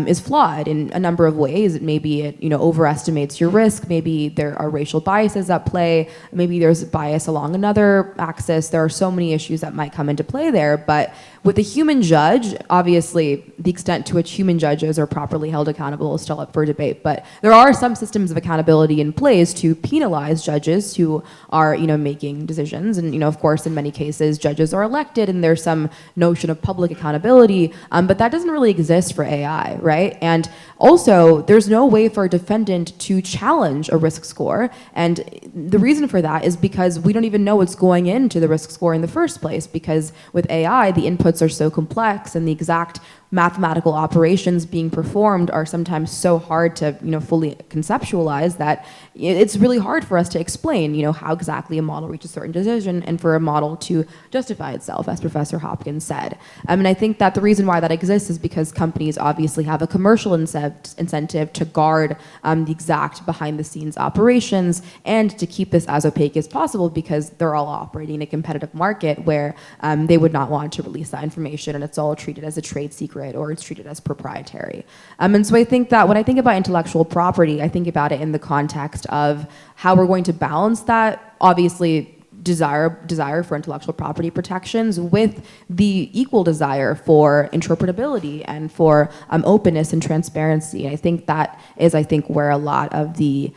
is flawed in a number of ways. Maybe it overestimates your risk. Maybe there are racial biases at play. Maybe there's bias along another axis. There are so many issues that might come into play there. But with a human judge, obviously, the extent to which human judges are properly held accountable is still up for debate. But there are some systems of accountability in place to penalize judges who are making decisions. And of course, in many cases, judges are elected, and there's some notion of public accountability. But that doesn't really exist for AI, right? And also, there's no way for a defendant to challenge a risk score. And the reason for that is because we don't even know what's going into the risk score in the first place, because with AI, the inputs are so complex and the exact mathematical operations being performed are sometimes so hard to fully conceptualize that it's really hard for us to explain how exactly a model reaches a certain decision and for a model to justify itself, as Professor Hopkins said. And I think that the reason why that exists is because companies obviously have a commercial incentive to guard the exact behind the scenes operations and to keep this as opaque as possible, because they're all operating in a competitive market where they would not want to release that information, and it's all treated as a trade secret or it's treated as proprietary. And so I think that when I think about intellectual property, I think about it in the context of how we're going to balance that, obviously, desire for intellectual property protections with the equal desire for interpretability and for openness and transparency. And I think that is, where a lot of the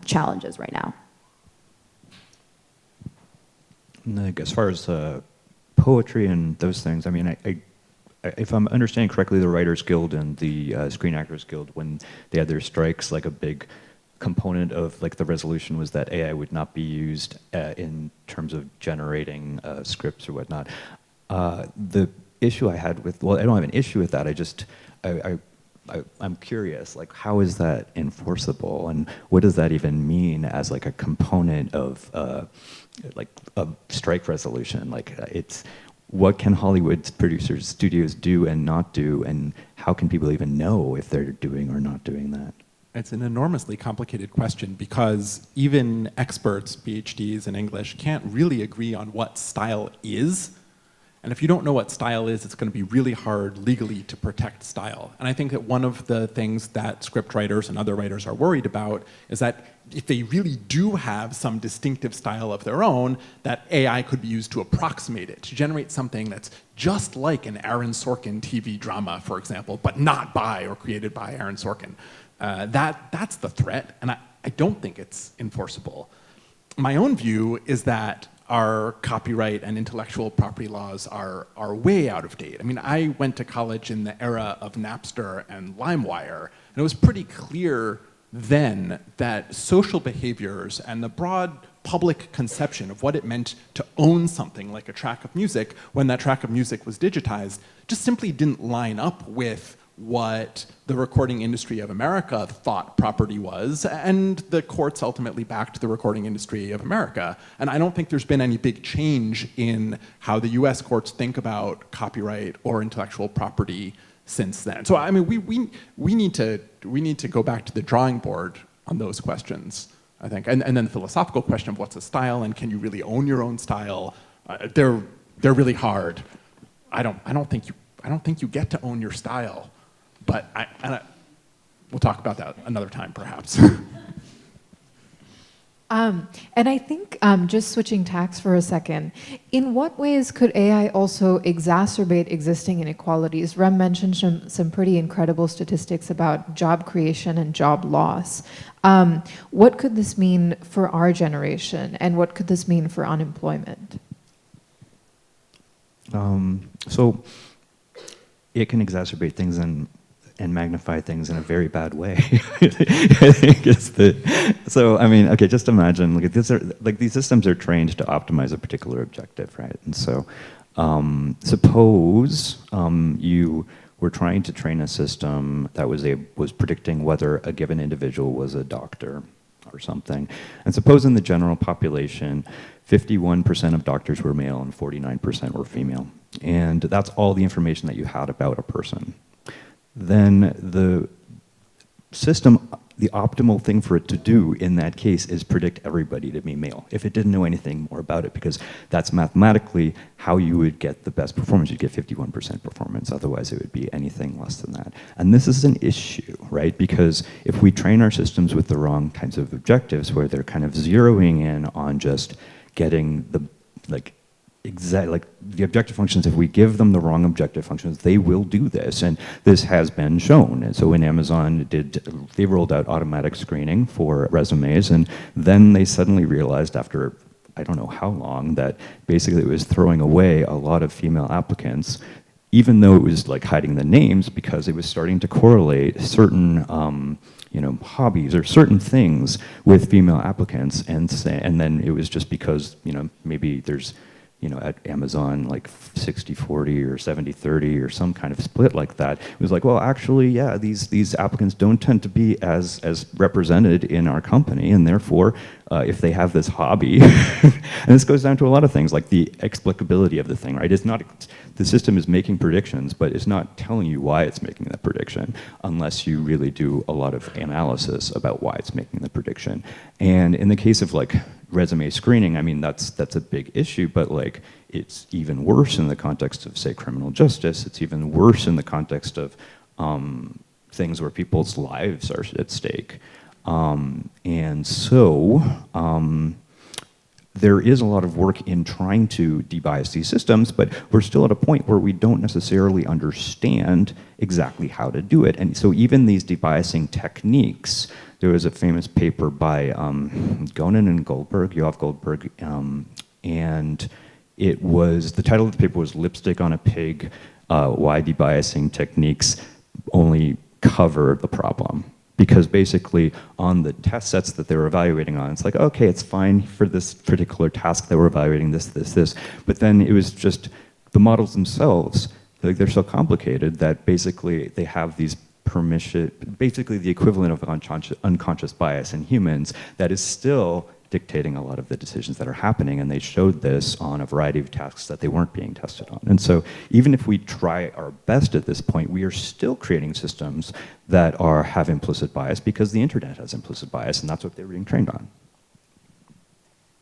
challenges right now. Like, as far as poetry and those things, I mean, if I'm understanding correctly, the Writers Guild and the Screen Actors Guild, when they had their strikes, like a big component of like the resolution was that AI would not be used in terms of generating scripts or whatnot. The issue I had with, well, I don't have an issue with that. I'm curious, like, how is that enforceable, and what does that even mean as like a component of like a strike resolution? Like, what can Hollywood producers, studios do and not do, and how can people even know if they're doing or not doing that? It's an enormously complicated question, because even experts, PhDs in English, can't really agree on what style is. And if you don't know what style is, it's going to be really hard legally to protect style. And I think that one of the things that script writers and other writers are worried about is that if they really do have some distinctive style of their own, that AI could be used to approximate it, to generate something that's just like an Aaron Sorkin TV drama, for example, but not by or created by Aaron Sorkin. That's the threat, and I don't think it's enforceable. My own view is that our copyright and intellectual property laws are way out of date. I mean, I went to college in the era of Napster and LimeWire, and it was pretty clear then that social behaviors and the broad public conception of what it meant to own something like a track of music when that track of music was digitized just simply didn't line up with what the recording industry of America thought property was, and the courts ultimately backed the recording industry of America. And I don't think there's been any big change in how the US courts think about copyright or intellectual property since then. So I mean, we need to go back to the drawing board on those questions, I think. And then the philosophical question of what's a style and can you really own your own style, they're really hard. I don't think you get to own your style. But we'll talk about that another time, perhaps. And I think, just switching tacks for a second, in what ways could AI also exacerbate existing inequalities? Rem mentioned some pretty incredible statistics about job creation and job loss. What could this mean for our generation, and what could this mean for unemployment? So it can exacerbate things and magnify things in a very bad way. I think so I mean, okay, just imagine, these systems are trained to optimize a particular objective, right? And so suppose you were trying to train a system that was predicting whether a given individual was a doctor or something. And suppose in the general population, 51% of doctors were male and 49% were female. And that's all the information that you had about a person. Then the system, the optimal thing for it to do in that case is predict everybody to be male, if it didn't know anything more about it, because that's mathematically how you would get the best performance. You'd get 51% performance, otherwise it would be anything less than that. And this is an issue, right? Because if we train our systems with the wrong kinds of objectives, where they're kind of zeroing in on just getting the, the objective functions, if we give them the wrong objective functions, they will do this, and this has been shown. And so when Amazon they rolled out automatic screening for resumes, and then they suddenly realized after, I don't know how long, that basically it was throwing away a lot of female applicants, even though it was like hiding the names, because it was starting to correlate certain hobbies or certain things with female applicants, and then it was just because, maybe there's, at Amazon, like 60-40 or 70-30 or some kind of split like that. It was like, well, actually, yeah, these applicants don't tend to be as represented in our company, and therefore, if they have this hobby, and this goes down to a lot of things, like the explicability of the thing, right? It's not, the system is making predictions, but it's not telling you why it's making that prediction, unless you really do a lot of analysis about why it's making the prediction. And in the case of resume screening, I mean, that's a big issue, but it's even worse in the context of, say, criminal justice. It's even worse in the context of things where people's lives are at stake. And so there is a lot of work in trying to debias these systems, but we're still at a point where we don't necessarily understand exactly how to do it. And so even these debiasing techniques, there was a famous paper by Gonin and Goldberg, Yoav Goldberg, and it was, the title of the paper was Lipstick on a Pig, Why Debiasing Techniques Only Cover the Problem. Because basically on the test sets that they were evaluating on, it's like, okay, it's fine for this particular task that we're evaluating, this. But then it was just the models themselves, they're so complicated that basically they have these permission, basically the equivalent of unconscious bias in humans that is still dictating a lot of the decisions that are happening, and they showed this on a variety of tasks that they weren't being tested on. And so even if we try our best at this point, we are still creating systems that have implicit bias because the internet has implicit bias, and that's what they're being trained on.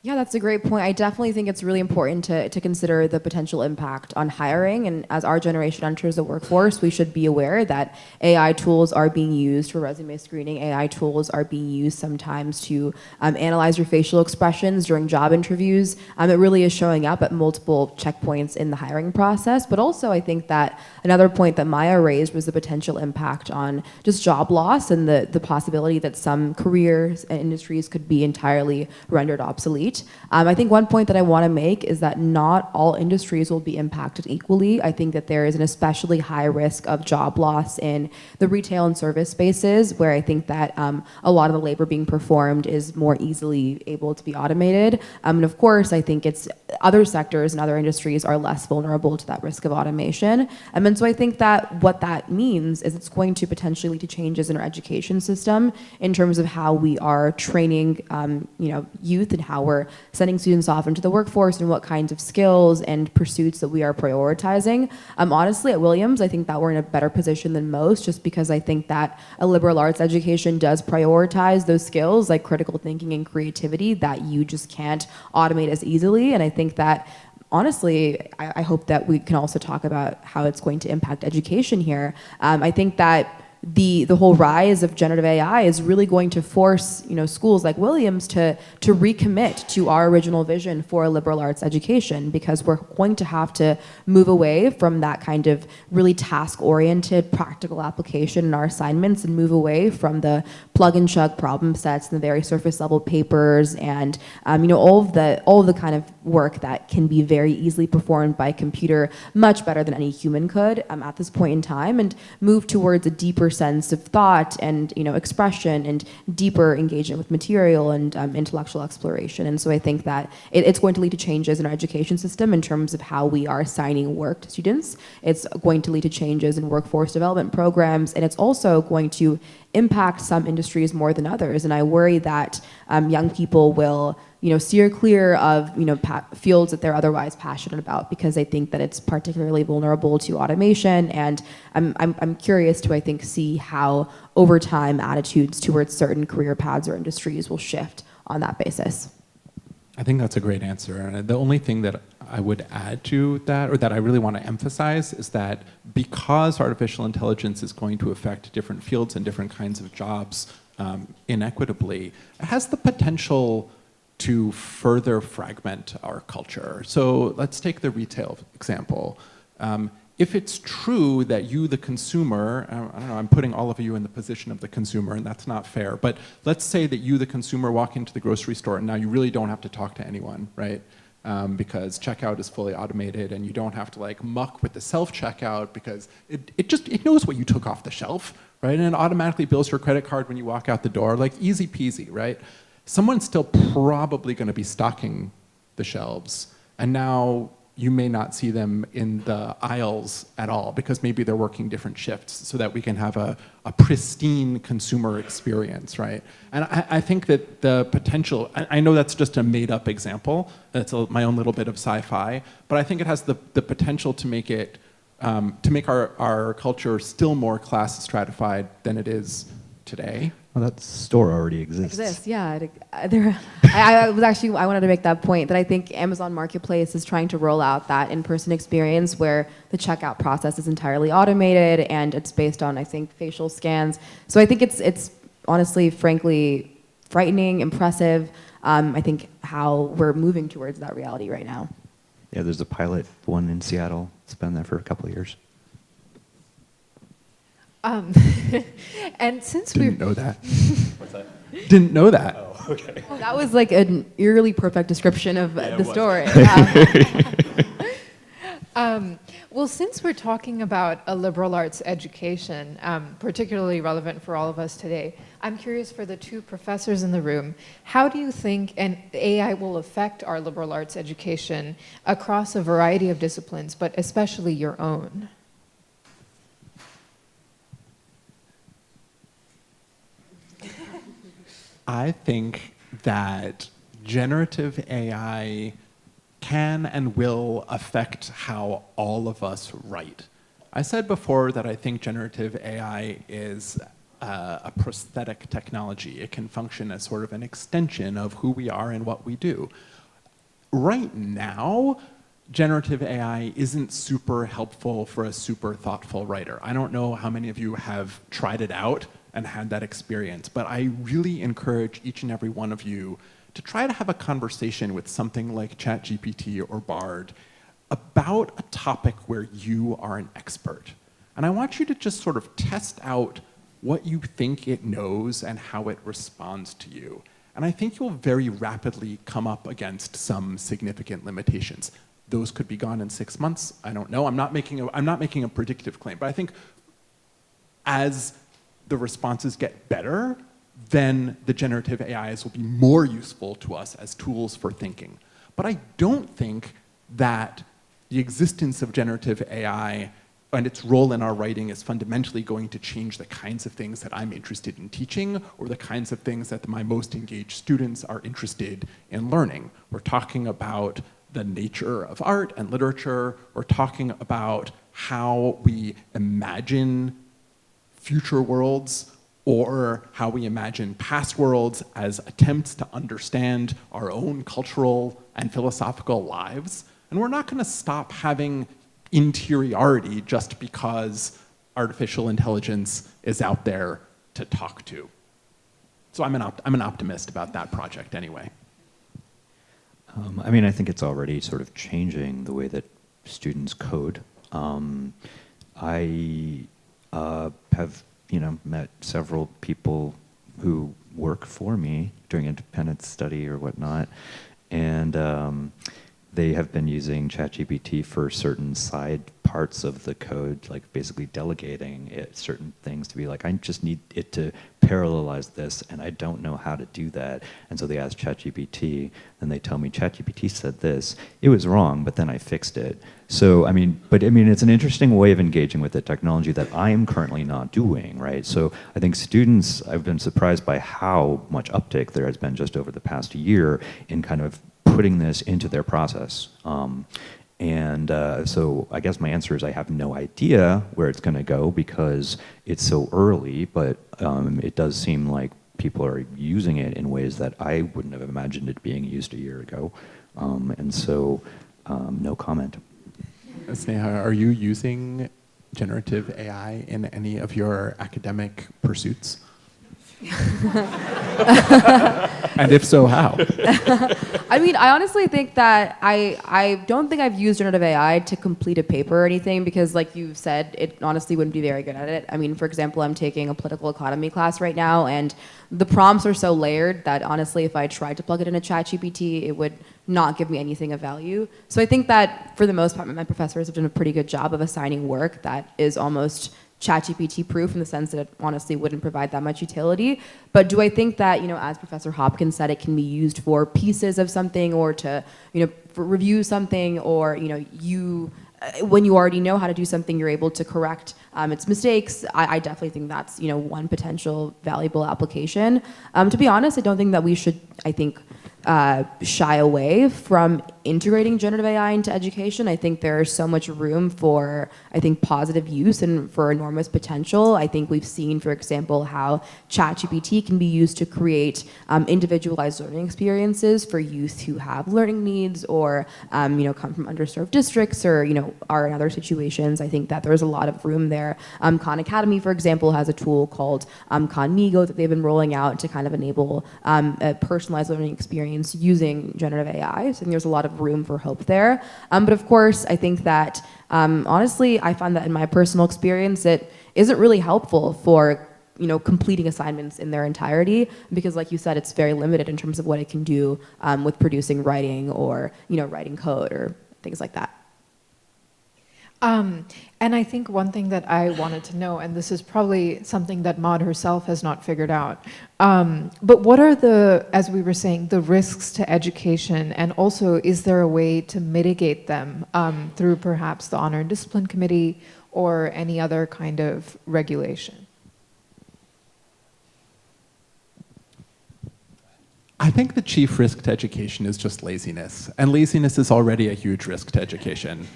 Yeah, that's a great point. I definitely think it's really important to consider the potential impact on hiring. And as our generation enters the workforce, we should be aware that AI tools are being used for resume screening. AI tools are being used sometimes to analyze your facial expressions during job interviews. It really is showing up at multiple checkpoints in the hiring process. But also, I think that another point that Maya raised was the potential impact on just job loss and the possibility that some careers and industries could be entirely rendered obsolete. I think one point that I want to make is that not all industries will be impacted equally. I think that there is an especially high risk of job loss in the retail and service spaces, where I think that a lot of the labor being performed is more easily able to be automated. And of course, I think it's other sectors and other industries are less vulnerable to that risk of automation. And so I think that what that means is it's going to potentially lead to changes in our education system in terms of how we are training youth and how we're sending students off into the workforce and what kinds of skills and pursuits that we are prioritizing. Honestly, at Williams, I think that we're in a better position than most, just because I think that a liberal arts education does prioritize those skills like critical thinking and creativity that you just can't automate as easily. And I think that honestly, I hope that we can also talk about how it's going to impact education here. I think that the whole rise of generative AI is really going to force schools like Williams to recommit to our original vision for a liberal arts education, because we're going to have to move away from that kind of really task-oriented practical application in our assignments and move away from the plug-and-chug problem sets and the very surface-level papers and all of the kind of work that can be very easily performed by a computer much better than any human could at this point in time, and move towards a deeper sense of thought and expression and deeper engagement with material and intellectual exploration. And so I think that it's going to lead to changes in our education system in terms of how we are assigning work to students. It's going to lead to changes in workforce development programs, and it's also going to impact some industries more than others. And I worry that young people will steer clear of fields that they're otherwise passionate about, because I think that it's particularly vulnerable to automation. And I'm curious to, I think, see how over time attitudes towards certain career paths or industries will shift on that basis. I think that's a great answer. And the only thing that I would add to that, or that I really want to emphasize, is that because artificial intelligence is going to affect different fields and different kinds of jobs inequitably, it has the potential to further fragment our culture. So let's take the retail example. If it's true that you, the consumer, I don't know, I'm putting all of you in the position of the consumer, and that's not fair, but let's say that you, the consumer, walk into the grocery store, and now you really don't have to talk to anyone, right? Because checkout is fully automated, and you don't have to muck with the self-checkout, because it knows what you took off the shelf, right? And it automatically bills your credit card when you walk out the door, easy peasy, right? Someone's still probably going to be stocking the shelves, and now you may not see them in the aisles at all, because maybe they're working different shifts so that we can have a pristine consumer experience, right? And I think that the potential, I know that's just a made up example, that's my own little bit of sci-fi, but I think it has the potential to make it, to make our culture still more class stratified than it is today. Well, that store already exists. Yeah. I wanted to make that point, that I think Amazon Marketplace is trying to roll out that in-person experience where the checkout process is entirely automated and it's based on, I think, facial scans. So I think it's honestly, frankly, frightening, impressive. I think how we're moving towards that reality right now. Yeah, there's a pilot one in Seattle. It's been there for a couple of years. And since Didn't know that. What's that? Didn't know that. Oh, okay. Well, that was an eerily perfect description of the story. Well, since we're talking about a liberal arts education, particularly relevant for all of us today, I'm curious for the two professors in the room, how do you think AI will affect our liberal arts education across a variety of disciplines, but especially your own? I think that generative AI can and will affect how all of us write. I said before that I think generative AI is a prosthetic technology. It can function as sort of an extension of who we are and what we do. Right now, generative AI isn't super helpful for a super thoughtful writer. I don't know how many of you have tried it out and had that experience, but I really encourage each and every one of you to try to have a conversation with something like ChatGPT or Bard about a topic where you are an expert. And I want you to just sort of test out what you think it knows and how it responds to you. And I think you'll very rapidly come up against some significant limitations. Those could be gone in 6 months. I don't know. I'm not making a predictive claim, but I think as the responses get better, then the generative AIs will be more useful to us as tools for thinking. But I don't think that the existence of generative AI and its role in our writing is fundamentally going to change the kinds of things that I'm interested in teaching or the kinds of things that my most engaged students are interested in learning. We're talking about the nature of art and literature. We're talking about how we imagine future worlds or how we imagine past worlds as attempts to understand our own cultural and philosophical lives. And we're not going to stop having interiority just because artificial intelligence is out there to talk to. So I'm an optimist about that project anyway. I mean, I think it's already sort of changing the way that students code. I have, met several people who work for me doing independent study or whatnot, and they have been using ChatGPT for certain side parts of the code, like basically delegating it certain things to be like, I just need it to parallelize this, and I don't know how to do that. And so they ask ChatGPT, and they tell me, ChatGPT said this. It was wrong, but then I fixed it. So, it's an interesting way of engaging with the technology that I am currently not doing, right? So I think students, I've been surprised by how much uptake there has been just over the past year in kind of putting this into their process. So I guess my answer is I have no idea where it's going to go because it's so early, but it does seem like people are using it in ways that I wouldn't have imagined it being used a year ago. No comment. Sneha, are you using generative AI in any of your academic pursuits? And if so, how? I honestly think that I don't think I've used generative AI to complete a paper or anything because, like you've said, it honestly wouldn't be very good at it. For example, I'm taking a political economy class right now, and the prompts are so layered that honestly, if I tried to plug it into ChatGPT, it would not give me anything of value. So I think that for the most part, my professors have done a pretty good job of assigning work that is almost ChatGPT proof in the sense that it honestly wouldn't provide that much utility. But do I think that, as Professor Hopkins said, it can be used for pieces of something or to, for review something or, when you already know how to do something, you're able to correct its mistakes. I definitely think that's, one potential valuable application. To be honest, I don't think that we should, shy away from integrating generative AI into education. I think there's so much room for, positive use and for enormous potential. I think we've seen, for example, how ChatGPT can be used to create individualized learning experiences for youth who have learning needs or, come from underserved districts or, are in other situations. I think that there's a lot of room there. Khan Academy, for example, has a tool called Khan-Migo that they've been rolling out to kind of enable a personalized learning experience using generative AI. So I think there's a lot of room for hope there. But of course, I think that, honestly, I find that in my personal experience, it isn't really helpful for completing assignments in their entirety because, like you said, it's very limited in terms of what it can do with producing writing or, writing code or things like that. And I think one thing that I wanted to know, and this is probably something that Maud herself has not figured out, but what are as we were saying, the risks to education, and also is there a way to mitigate them through perhaps the Honor and Discipline Committee or any other kind of regulation? I think the chief risk to education is just laziness, and laziness is already a huge risk to education.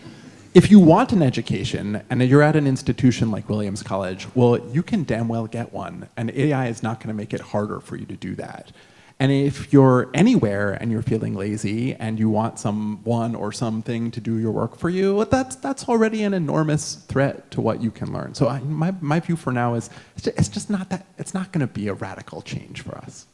if you want an education and you're at an institution like Williams College, well, you can damn well get one, and AI is not going to make it harder for you to do that. And if you're anywhere and you're feeling lazy and you want someone or something to do your work for you, that's already an enormous threat to what you can learn. So my view for now is it's just not that, it's not going to be a radical change for us.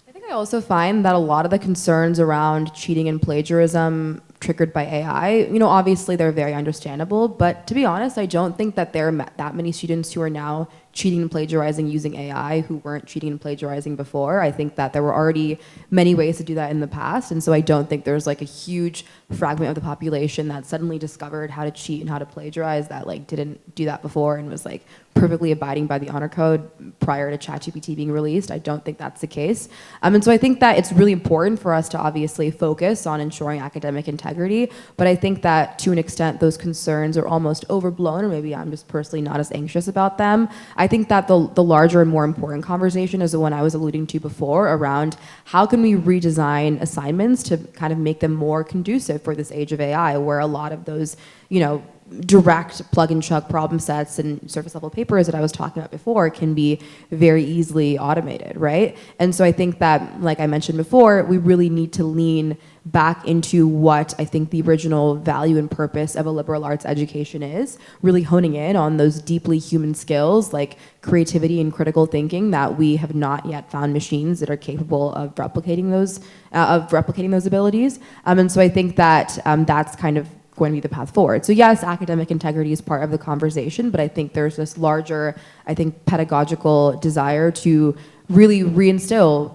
I think I also find that a lot of the concerns around cheating and plagiarism triggered by AI, obviously they're very understandable, but to be honest, I don't think that there are that many students who are now cheating and plagiarizing using AI who weren't cheating and plagiarizing before. I think that there were already many ways to do that in the past, and so I don't think there's like a huge fragment of the population that suddenly discovered how to cheat and how to plagiarize that like didn't do that before and was like perfectly abiding by the honor code prior to ChatGPT being released. I don't think that's the case. And so I think that it's really important for us to obviously focus on ensuring academic integrity, but I think that to an extent those concerns are almost overblown, or maybe I'm just personally not as anxious about them. I think that the larger and more important conversation is the one I was alluding to before around how can we redesign assignments to kind of make them more conducive for this age of AI, where a lot of those, direct plug and chug problem sets and surface level papers that I was talking about before can be very easily automated, right? And so I think that, like I mentioned before, we really need to lean back into what I think the original value and purpose of a liberal arts education is, really honing in on those deeply human skills like creativity and critical thinking that we have not yet found machines that are capable of replicating those abilities. And so I think that that's kind of going to be the path forward. So yes, academic integrity is part of the conversation, but I think there's this larger, pedagogical desire to really reinstill,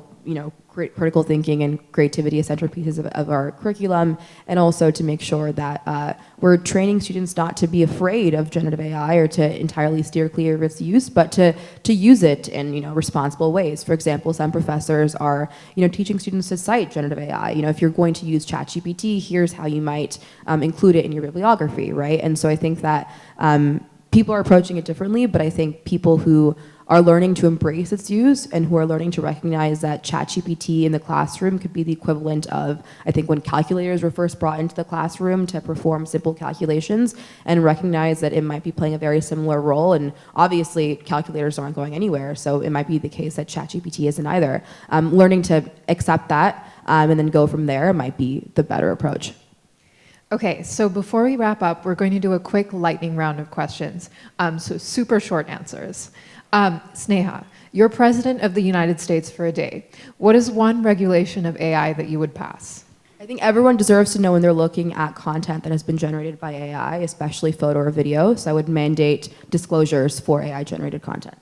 critical thinking and creativity as central pieces of our curriculum, and also to make sure that we're training students not to be afraid of generative AI or to entirely steer clear of its use, but to use it in responsible ways. For example, some professors are teaching students to cite generative AI. If you're going to use ChatGPT, here's how you might include it in your bibliography, right? And so I think that people are approaching it differently, but I think people who are learning to embrace its use and who are learning to recognize that ChatGPT in the classroom could be the equivalent of, I think, when calculators were first brought into the classroom to perform simple calculations, and recognize that it might be playing a very similar role. And obviously, calculators aren't going anywhere, so it might be the case that ChatGPT isn't either. Learning to accept that and then go from there might be the better approach. Okay, so before we wrap up, we're going to do a quick lightning round of questions. So super short answers. Sneha, you're president of the United States for a day. What is one regulation of AI that you would pass? I think everyone deserves to know when they're looking at content that has been generated by AI, especially photo or video. So I would mandate disclosures for AI-generated content.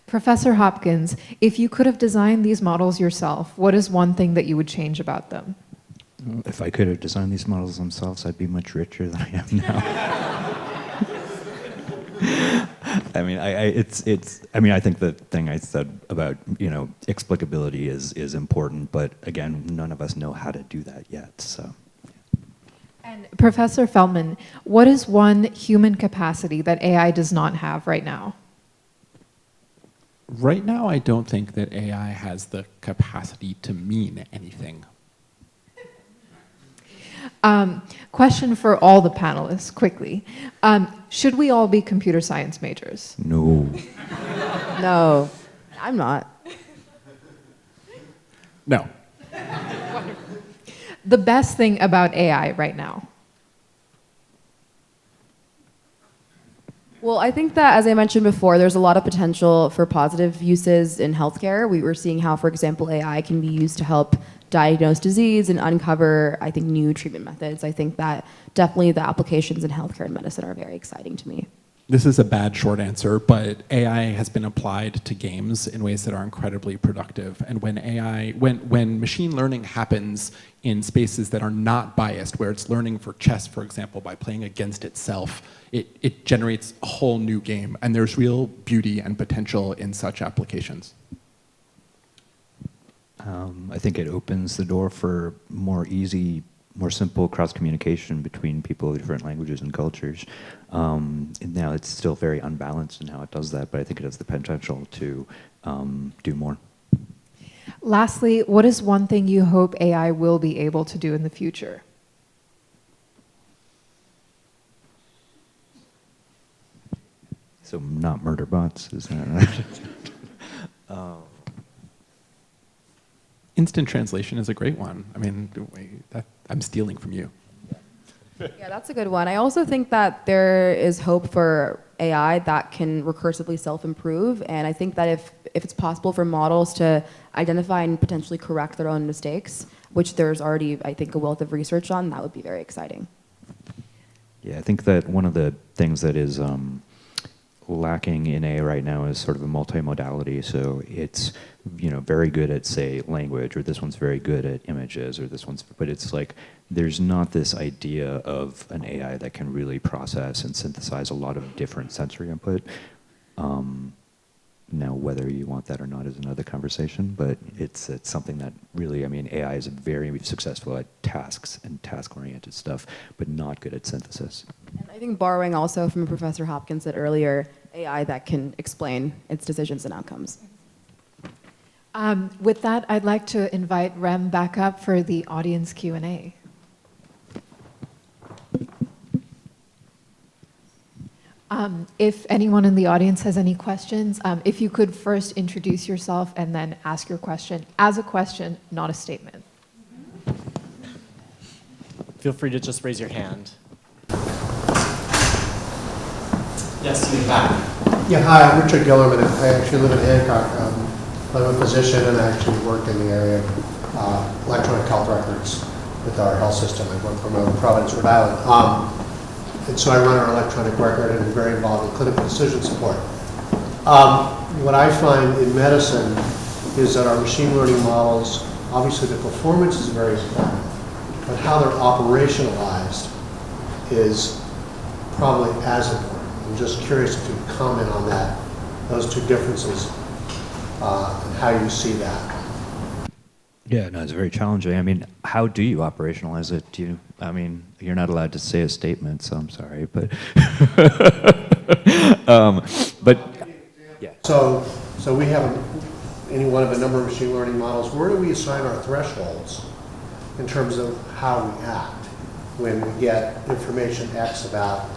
Professor Hopkins, if you could have designed these models yourself, what is one thing that you would change about them? If I could have designed these models themselves, I'd be much richer than I am now. I think the thing I said about, explicability is important, but again, none of us know how to do that yet, so. And Professor Feldman, what is one human capacity that AI does not have right now? Right now, I don't think that AI has the capacity to mean anything. Question for all the panelists, quickly. Should we all be computer science majors? No. No, I'm not. No. The best thing about AI right now? Well, I think that, as I mentioned before, there's a lot of potential for positive uses in healthcare. We were seeing how, for example, AI can be used to help diagnose disease and uncover, I think, new treatment methods. I think that definitely the applications in healthcare and medicine are very exciting to me. This is a bad short answer, but AI has been applied to games in ways that are incredibly productive. And when machine learning happens in spaces that are not biased, where it's learning for chess, for example, by playing against itself, it generates a whole new game. And there's real beauty and potential in such applications. I think it opens the door for more simple cross-communication between people of different languages and cultures. And now it's still very unbalanced in how it does that, but I think it has the potential to do more. Lastly, what is one thing you hope AI will be able to do in the future? So not murder bots, is that right? Instant translation is a great one. I mean, I'm stealing from you. Yeah, that's a good one. I also think that there is hope for AI that can recursively self-improve, and I think that if it's possible for models to identify and potentially correct their own mistakes, which there's already, I think, a wealth of research on, that would be very exciting. Yeah, I think that one of the things that is lacking in AI right now is sort of a multimodality. So it's, you know, very good at, say, language, or this one's very good at images, or this one's, but it's like there's not this idea of an AI that can really process and synthesize a lot of different sensory input. Now, whether you want that or not is another conversation, but it's something that really, I mean, AI is very successful at tasks and task-oriented stuff, but not good at synthesis. And I think borrowing also from Professor Hopkins said earlier, AI that can explain its decisions and outcomes. With that, I'd like to invite Rem back up for the audience Q&A. If anyone in the audience has any questions, if you could first introduce yourself and then ask your question as a question, not a statement. Feel free to just raise your hand. Yes, in the back. Yeah, hi, I'm Richard Gillerman. I actually live in Hancock. I'm a physician and I actually work in the area of electronic health records with our health system. I work from Providence, Rhode Island. And so I run our electronic record and am very involved in clinical decision support. What I find in medicine is that our machine learning models, obviously the performance is very important, but how they're operationalized is probably as important. I'm just curious if you could comment on that, those two differences, and how you see that. Yeah, no, it's very challenging. I mean, how do you operationalize it? I mean, you're not allowed to say a statement, so I'm sorry, but yeah. So we have any one of a number of machine learning models. Where do we assign our thresholds in terms of how we act when we get information X about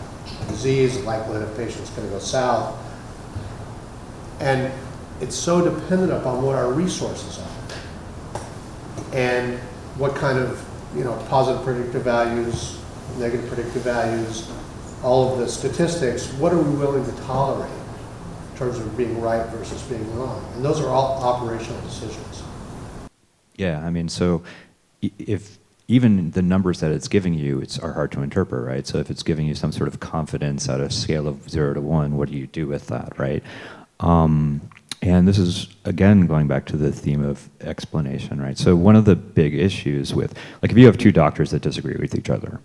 disease, the likelihood a patient's going to go south, and it's so dependent upon what our resources are and what kind of, you know, positive predictive values, negative predictive values, all of the statistics. What are we willing to tolerate in terms of being right versus being wrong? And those are all operational decisions. Yeah, I mean, so if even the numbers that it's giving you are hard to interpret, right? So if it's giving you some sort of confidence at a scale of 0 to 1, what do you do with that, right? And this is, again, going back to the theme of explanation, right? So one of the big issues with, like if you have two doctors that disagree with each other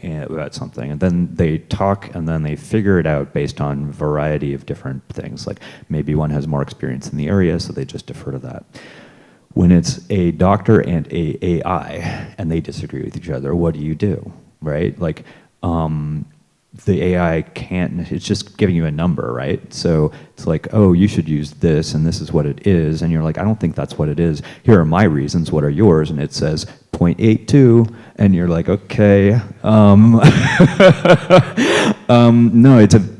about something, and then they talk and then they figure it out based on a variety of different things, like maybe one has more experience in the area, so they just defer to that. When it's a doctor and a AI and they disagree with each other, what do you do, right? Like, the AI can't, it's just giving you a number, right? So it's like, oh, you should use this, and this is what it is. And you're like, I don't think that's what it is. Here are my reasons, what are yours? And it says 0.82, and you're like, okay. No,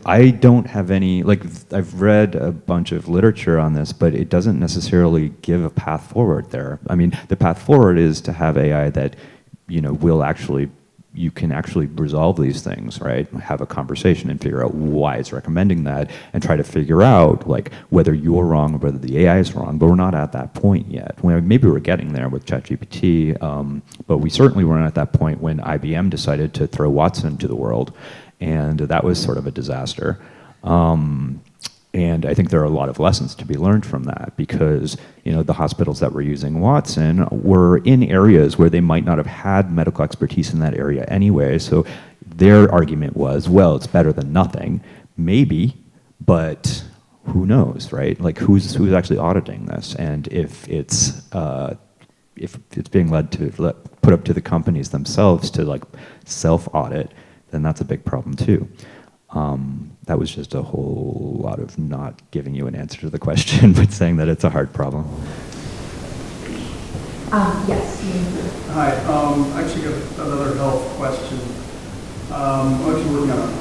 I don't have any, like, I've read a bunch of literature on this, but it doesn't necessarily give a path forward there. I mean, the path forward is to have AI that, you know, you can actually resolve these things, right? Have a conversation and figure out why it's recommending that and try to figure out like whether you're wrong or whether the AI is wrong, but we're not at that point yet. Maybe we're getting there with ChatGPT, but we certainly weren't at that point when IBM decided to throw Watson to the world, and that was sort of a disaster. And I think there are a lot of lessons to be learned from that because, you know, the hospitals that were using Watson were in areas where they might not have had medical expertise in that area anyway. So their argument was, well, it's better than nothing. Maybe, but who knows, right? Like who's actually auditing this? And if it's being put up to the companies themselves to like self-audit, then that's a big problem too. That was just a whole lot of not giving you an answer to the question, but saying that it's a hard problem. Yes. Hi, I actually got another health question. I'm actually working on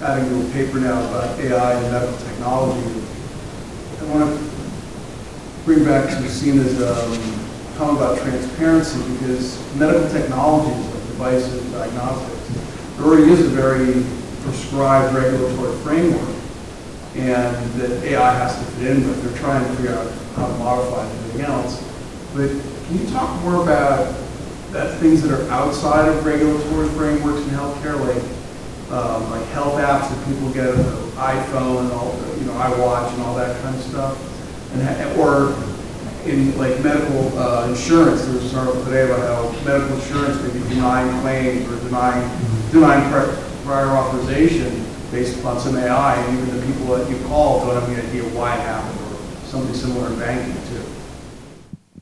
adding to a paper now about AI and medical technology. I want to bring back to Sina's comment about transparency, because medical technologies like devices, diagnostics, there already is a very prescribed regulatory framework, and that AI has to fit in, but they're trying to figure out how to modify everything else. But can you talk more about things that are outside of regulatory frameworks in healthcare, like health apps that people get on the iPhone and all the, iWatch and all that kind of stuff, or in like medical insurance? There was an article today about how medical insurance may be denying claims or denying prior authorization based upon some AI, and even the people that you call don't have any idea why it happened, or something similar in banking too.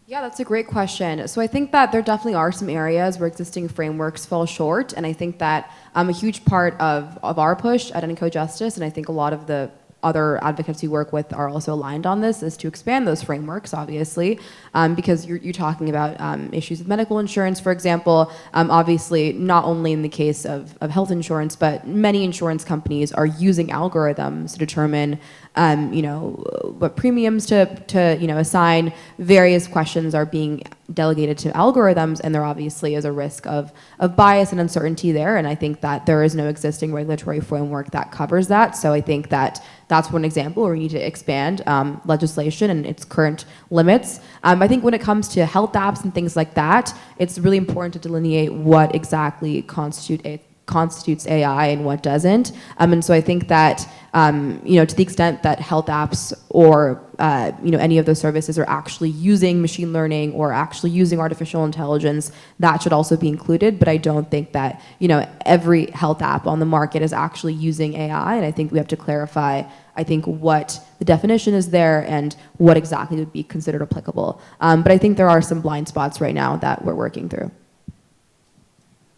Yeah, that's a great question. So I think that there definitely are some areas where existing frameworks fall short, and I think that a huge part of our push at Encode Justice, and I think a lot of the other advocates we work with are also aligned on this, is to expand those frameworks, obviously, because you're talking about issues with medical insurance, for example. Obviously, not only in the case of health insurance, but many insurance companies are using algorithms to determine what premiums to assign. Various questions are being delegated to algorithms, and there obviously is a risk of bias and uncertainty there, and I think that there is no existing regulatory framework that covers that. So I think that that's one example where we need to expand legislation and its current limits. I think when it comes to health apps and things like that, it's really important to delineate what exactly constitutes AI and what doesn't. And so I think that, to the extent that health apps or, any of those services are actually using machine learning or actually using artificial intelligence, that should also be included. But I don't think that, every health app on the market is actually using AI. And I think we have to clarify, what the definition is there and what exactly would be considered applicable. But I think there are some blind spots right now that we're working through.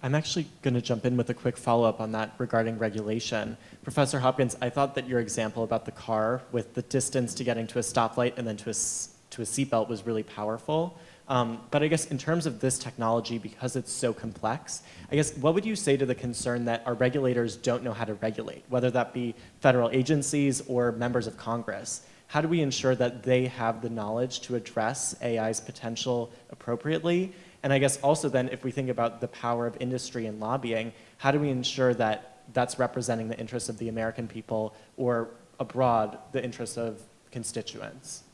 I'm actually going to jump in with a quick follow-up on that regarding regulation. Professor Hopkins, I thought that your example about the car with the distance to getting to a stoplight and then to a seatbelt was really powerful. But I guess in terms of this technology, because it's so complex, I guess what would you say to the concern that our regulators don't know how to regulate, whether that be federal agencies or members of Congress? How do we ensure that they have the knowledge to address AI's potential appropriately? And I guess also then, if we think about the power of industry and lobbying, how do we ensure that that's representing the interests of the American people or abroad, the interests of constituents?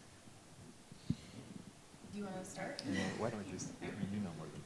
Do you want to start? Why don't you know more than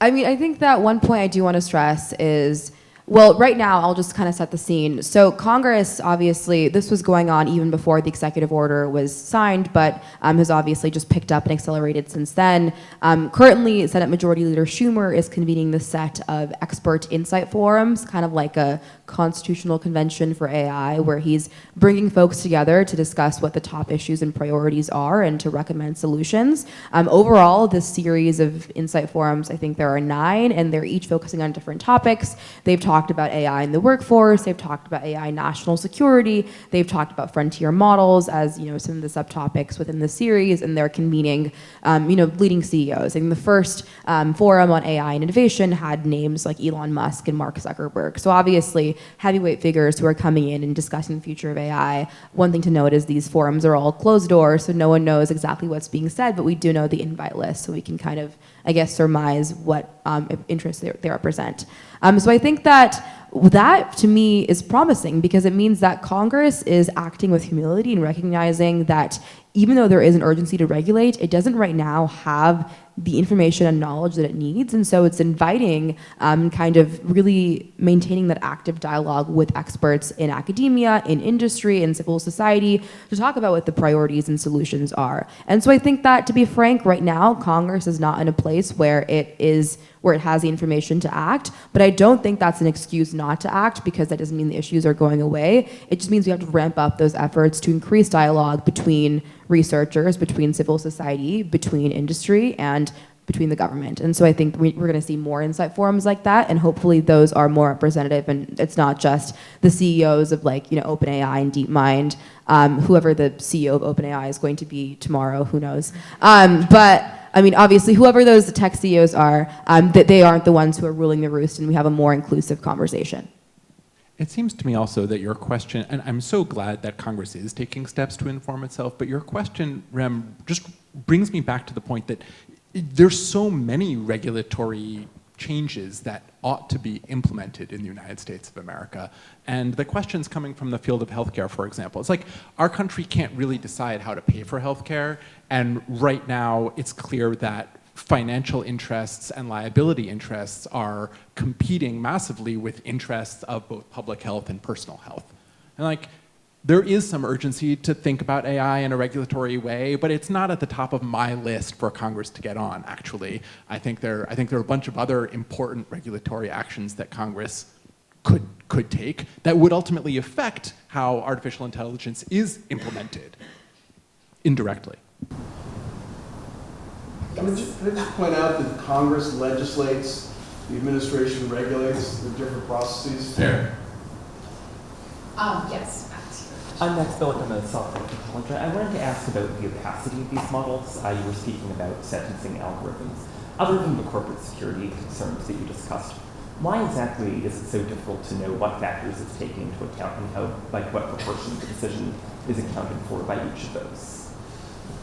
that. I think that one point I do want to stress is, well, right now, I'll just kind of set the scene. So Congress, obviously, this was going on even before the executive order was signed, but has obviously just picked up and accelerated since then. Currently, Senate Majority Leader Schumer is convening the set of expert insight forums, kind of like a constitutional convention for AI, where he's bringing folks together to discuss what the top issues and priorities are and to recommend solutions. Overall, this series of insight forums, I think there are 9, and they're each focusing on different topics. They've talked about AI in the workforce, they've talked about AI national security, they've talked about frontier models as some of the subtopics within the series, and they're convening leading CEOs. And the first forum on AI and innovation had names like Elon Musk and Mark Zuckerberg. So obviously heavyweight figures who are coming in and discussing the future of AI. One thing to note is these forums are all closed doors, so no one knows exactly what's being said, but we do know the invite list, so we can kind of, surmise what interests they represent. So I think that to me is promising, because it means that Congress is acting with humility and recognizing that even though there is an urgency to regulate, it doesn't right now have the information and knowledge that it needs. And so it's inviting kind of really maintaining that active dialogue with experts in academia, in industry, in civil society to talk about what the priorities and solutions are. And so I think that, to be frank, right now, Congress is not in a place where it has the information to act, but I don't think that's an excuse not to act, because that doesn't mean the issues are going away. It just means we have to ramp up those efforts to increase dialogue between researchers, between civil society, between industry, and between the government. And so I think we're going to see more insight forums like that, and hopefully those are more representative, and it's not just the CEOs of OpenAI and DeepMind, whoever the CEO of OpenAI is going to be tomorrow, who knows. But obviously, whoever those tech CEOs are, that they aren't the ones who are ruling the roost, and we have a more inclusive conversation. It seems to me also that your question, and I'm so glad that Congress is taking steps to inform itself, but your question, Rem, just brings me back to the point that there's so many regulatory changes that ought to be implemented in the United States of America. And the questions coming from the field of healthcare, for example, it's like our country can't really decide how to pay for healthcare, and right now it's clear that financial interests and liability interests are competing massively with interests of both public health and personal health. And like, there is some urgency to think about AI in a regulatory way, but it's not at the top of my list for Congress to get on, actually. I think there are a bunch of other important regulatory actions that Congress could take that would ultimately affect how artificial intelligence is implemented indirectly. Can I just point out that Congress legislates, the administration regulates the different processes? Fair. Yes. I'm Max Billick, I'm a software technologist. I wanted to ask about the opacity of these models. You were speaking about sentencing algorithms. Other than the corporate security concerns that you discussed, why exactly is it so difficult to know what factors it's taking into account and how, like, what proportion of the decision is accounted for by each of those?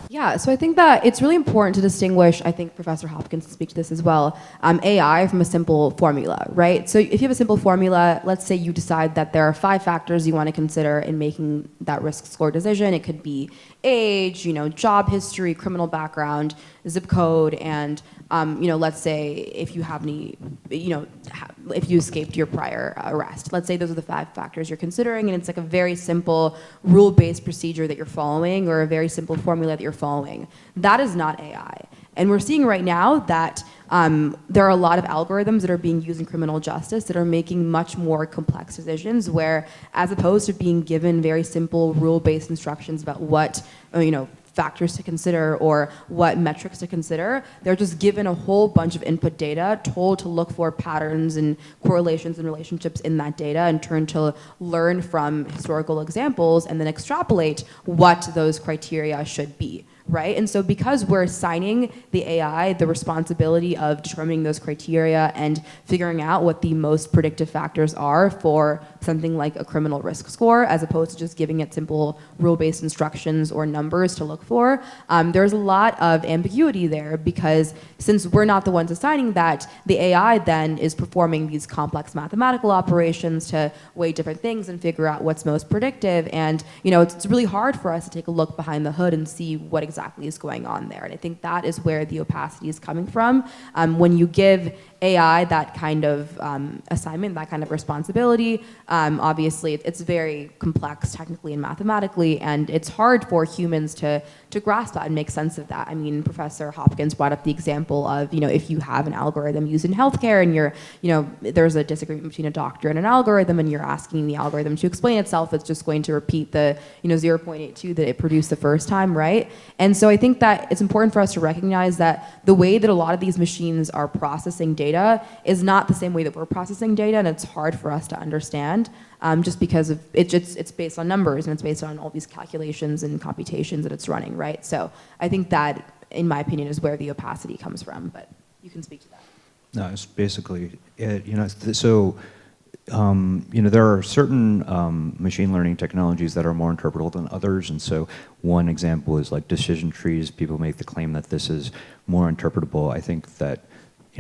Yeah, so I think that it's really important to distinguish, I think Professor Hopkins can speak to this as well, AI from a simple formula, right? So if you have a simple formula, let's say you decide that there are 5 factors you want to consider in making that risk score decision. It could be age, job history, criminal background, zip code, and let's say if you have any, if you escaped your prior arrest. Let's say those are the 5 factors you're considering, and it's like a very simple rule-based procedure that you're following, or a very simple formula that you're following. That is not AI. And we're seeing right now that there are a lot of algorithms that are being used in criminal justice that are making much more complex decisions, where as opposed to being given very simple rule-based instructions about what, factors to consider or what metrics to consider, they're just given a whole bunch of input data, told to look for patterns and correlations and relationships in that data, and turn to learn from historical examples and then extrapolate what those criteria should be. Right? And so because we're assigning the AI the responsibility of determining those criteria and figuring out what the most predictive factors are for something like a criminal risk score, as opposed to just giving it simple rule-based instructions or numbers to look for, there's a lot of ambiguity there, because since we're not the ones assigning that, the AI then is performing these complex mathematical operations to weigh different things and figure out what's most predictive. And it's really hard for us to take a look behind the hood and see what exactly is going on there. And I think that is where the opacity is coming from. When you give AI that kind of assignment, that kind of responsibility, obviously it's very complex technically and mathematically, and it's hard for humans to grasp that and make sense of that. I mean, Professor Hopkins brought up the example of, if you have an algorithm used in healthcare and there's a disagreement between a doctor and an algorithm, and you're asking the algorithm to explain itself, it's just going to repeat the 0.82 that it produced the first time, right? And so I think that it's important for us to recognize that the way that a lot of these machines are processing data is not the same way that we're processing data, and it's hard for us to understand, just because of it's based on numbers, and it's based on all these calculations and computations that it's running, right? So I think that, in my opinion, is where the opacity comes from, but you can speak to that. No, it's basically it. There are certain machine learning technologies that are more interpretable than others, and so one example is like decision trees. People make the claim that this is more interpretable. I think that,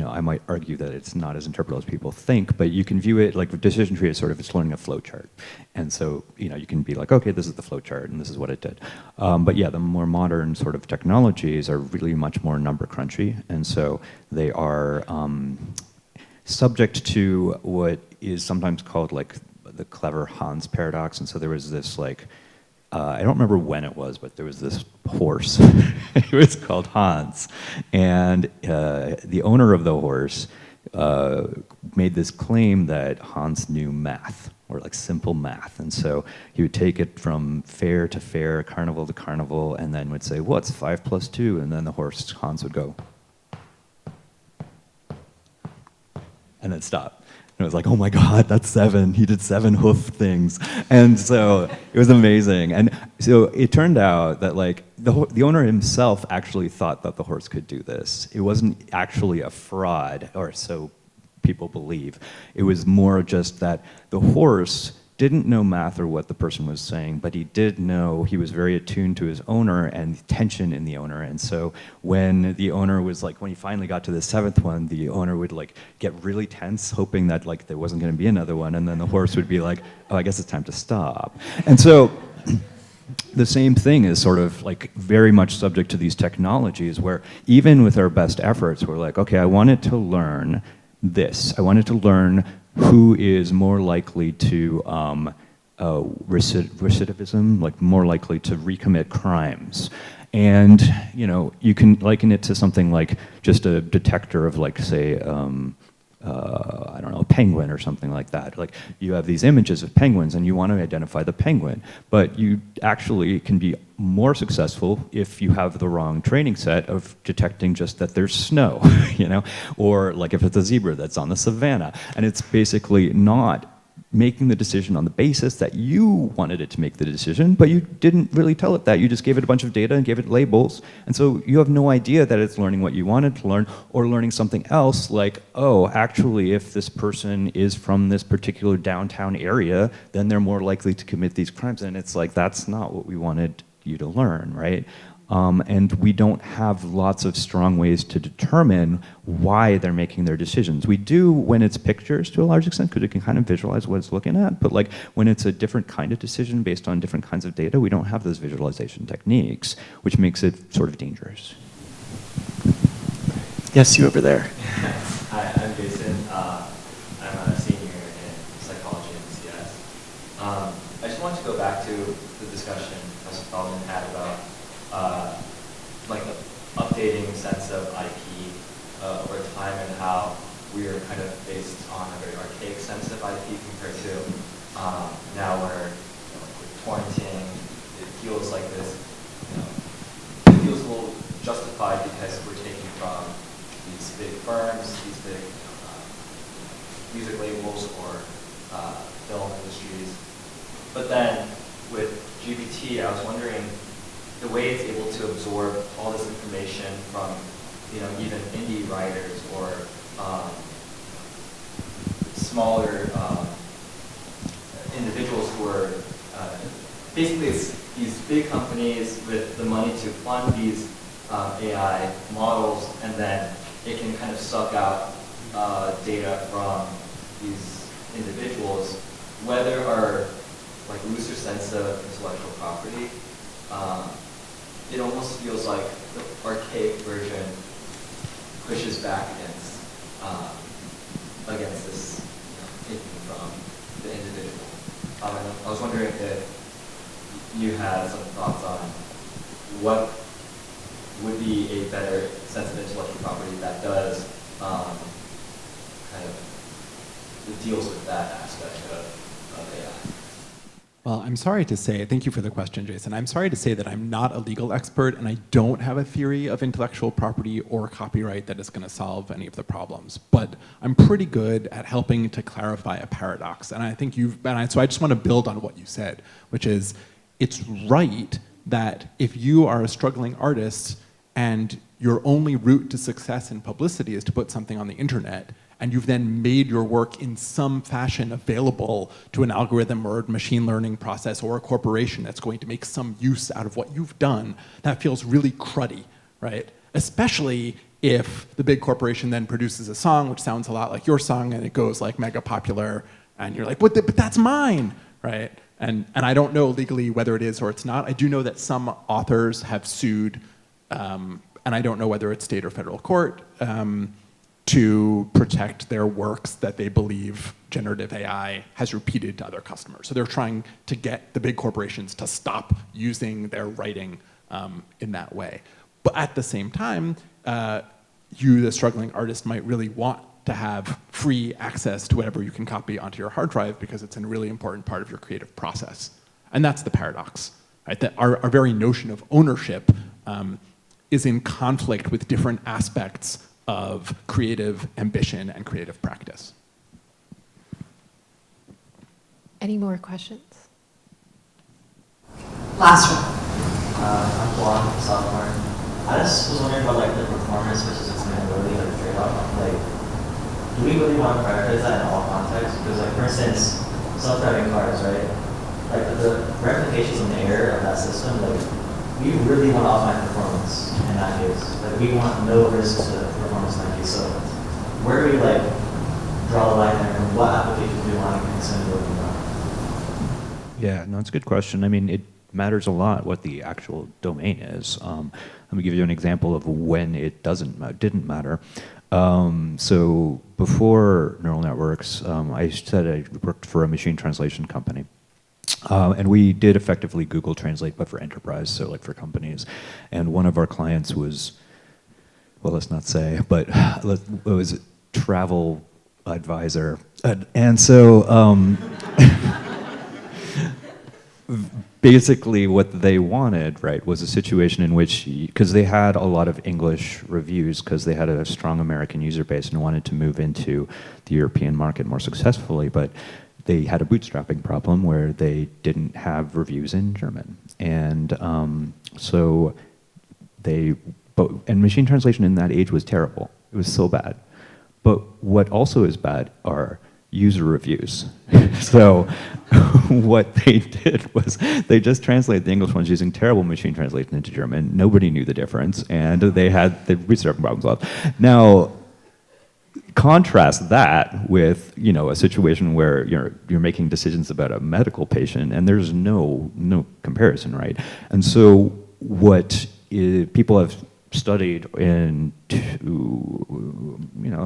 I might argue that it's not as interpretable as people think, but you can view it like a decision tree is it's learning a flow chart. And so, you can be like, okay, this is the flow chart and this is what it did. But yeah, the more modern sort of technologies are really much more number crunchy. And so they are subject to what is sometimes called like the clever Hans paradox. And so there was this I don't remember when it was, but there was this horse. It was called Hans. And the owner of the horse made this claim that Hans knew math, or like simple math. And so he would take it from fair to fair, carnival to carnival, and then would say, what's 5 + 2? And then the horse, Hans, would go, and then stop. And it was like, oh my God, that's 7. He did 7 hoof things. And so it was amazing. And so it turned out that the owner himself actually thought that the horse could do this. It wasn't actually a fraud, or so people believe. It was more just that the horse didn't know math or what the person was saying, but he did know, he was very attuned to his owner and the tension in the owner. And so when the owner was like, when he finally got to the seventh one, the owner would like get really tense, hoping that like there wasn't gonna be another one. And then the horse would be like, oh, I guess it's time to stop. And so the same thing is sort of like very much subject to these technologies where even with our best efforts, we're like, okay, I wanted to learn this. I wanted to learn who is more likely to recidivism, like more likely to recommit crimes. And you know, you can liken it to something like just a detector of like, say, I don't know, a penguin or something like that. Like you have these images of penguins and you want to identify the penguin, but you actually can be more successful if you have the wrong training set of detecting just that there's snow, you know, or like if it's a zebra that's on the savannah. And it's basically not making the decision on the basis that you wanted it to make the decision, but you didn't really tell it that. You just gave it a bunch of data and gave it labels. And so you have no idea that it's learning what you wanted to learn or learning something else like, oh, actually, if this person is from this particular downtown area, then they're more likely to commit these crimes. And it's like, that's not what we wanted you to learn, right? And we don't have lots of strong ways to determine why they're making their decisions. We do when it's pictures to a large extent, because we can kind of visualize what it's looking at, but like when it's a different kind of decision based on different kinds of data, we don't have those visualization techniques, which makes it sort of dangerous. Yes, you over there. Hi, I'm Jason. I'm a senior in psychology at CS. I just wanted to go back to the discussion Professor Feldman had about like the updating sense of IP over time and how we are kind of based on a very archaic sense of IP compared to now where with quarantine, it feels like this, it feels a little justified because we're taking from these big firms, these big music labels or film industries. But then with GPT, I was wondering the way it's able to absorb all this information from, even indie writers or smaller individuals who are basically it's these big companies with the money to fund these AI models, and then it can kind of suck out data from these individuals, whether our like looser sense of intellectual property. It almost feels like the archaic version pushes back against this taking from the individual. I was wondering if you had some thoughts on what would be a better sense of intellectual property that does kind of deals with that aspect of AI. Well, I'm sorry to say, thank you for the question, Jason. I'm sorry to say that I'm not a legal expert and I don't have a theory of intellectual property or copyright that is going to solve any of the problems. But I'm pretty good at helping to clarify a paradox. And I think so I just want to build on what you said, which is it's right that if you are a struggling artist and your only route to success in publicity is to put something on the internet, and you've then made your work in some fashion available to an algorithm or a machine learning process or a corporation that's going to make some use out of what you've done, that feels really cruddy, right? Especially if the big corporation then produces a song which sounds a lot like your song and it goes like mega popular and you're like, but that's mine, right? And I don't know legally whether it is or it's not. I do know that some authors have sued, and I don't know whether it's state or federal court, to protect their works that they believe generative AI has repeated to other customers. So they're trying to get the big corporations to stop using their writing in that way. But at the same time, you, the struggling artist, might really want to have free access to whatever you can copy onto your hard drive because it's a really important part of your creative process. And that's the paradox, right? That our very notion of ownership is in conflict with different aspects of creative ambition and creative practice. Any more questions? Last one. I'm Juan, sophomore. I just was wondering about like the performance versus explainability of the trade-off. Like, do we really want to prioritize that in all contexts? Because, like, for instance, self-driving cars, right? Like, the ramifications in the air of that system, like, we really want to optimize performance in that case. Like, we want no risks to performance in that case. So, where do we, like, draw the line there, and what applications do we want to consider looking at? Yeah, no, it's a good question. I mean, it matters a lot what the actual domain is. Let me give you an example of when it didn't matter. So before neural networks, I said I worked for a machine translation company. And we did effectively Google Translate, but for enterprise, so like for companies. And one of our clients was, well, let's not say, but it was a travel advisor. And so basically what they wanted, right, was a situation in which, because they had a lot of English reviews, because they had a strong American user base and wanted to move into the European market more successfully, but they had a bootstrapping problem where they didn't have reviews in German. And and machine translation in that age was terrible. It was so bad. But what also is bad are user reviews. So what they did was they just translated the English ones using terrible machine translation into German. Nobody knew the difference, and they had the bootstrapping problems solved. Now, contrast that with, you know, a situation where you're making decisions about a medical patient, and there's no comparison, right? And so what people have studied to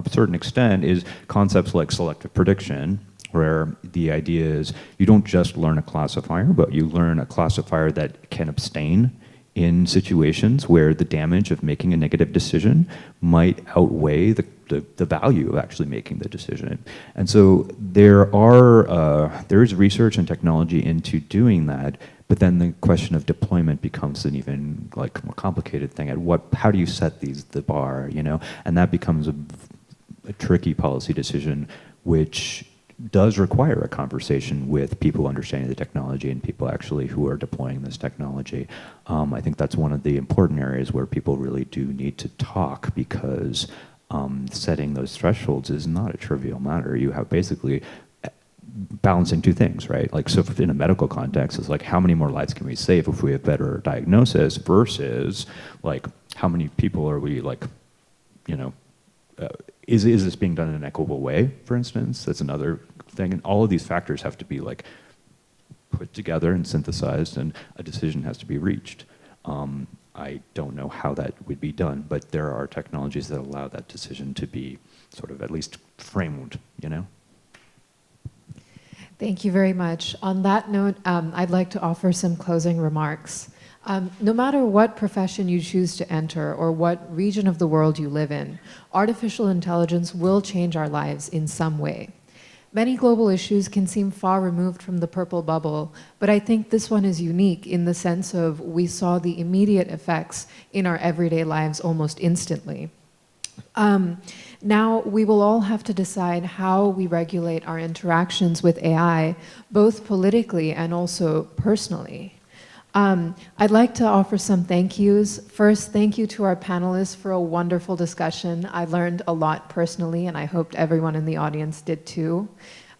a certain extent is concepts like selective prediction, where the idea is you don't just learn a classifier, but you learn a classifier that can abstain in situations where the damage of making a negative decision might outweigh the value of actually making the decision. And so there is research and technology into doing that, but then the question of deployment becomes an even like more complicated thing. How do you set the bar, you know? And that becomes a tricky policy decision, which does require a conversation with people understanding the technology and people actually who are deploying this technology. I think that's one of the important areas where people really do need to talk, because setting those thresholds is not a trivial matter. You have basically balancing two things, right? Like, so in a medical context, it's like, how many more lives can we save if we have better diagnosis, versus like, how many people are we like, you know, is this being done in an equitable way, for instance? That's another thing. And all of these factors have to be like put together and synthesized, and a decision has to be reached. I don't know how that would be done, but there are technologies that allow that decision to be sort of at least framed, you know? Thank you very much. On that note, I'd like to offer some closing remarks. No matter what profession you choose to enter or what region of the world you live in, artificial intelligence will change our lives in some way. Many global issues can seem far removed from the purple bubble, but I think this one is unique in the sense of we saw the immediate effects in our everyday lives almost instantly. Now we will all have to decide how we regulate our interactions with AI, both politically and also personally. I'd like to offer some thank yous. First, thank you to our panelists for a wonderful discussion. I learned a lot personally, and I hoped everyone in the audience did too.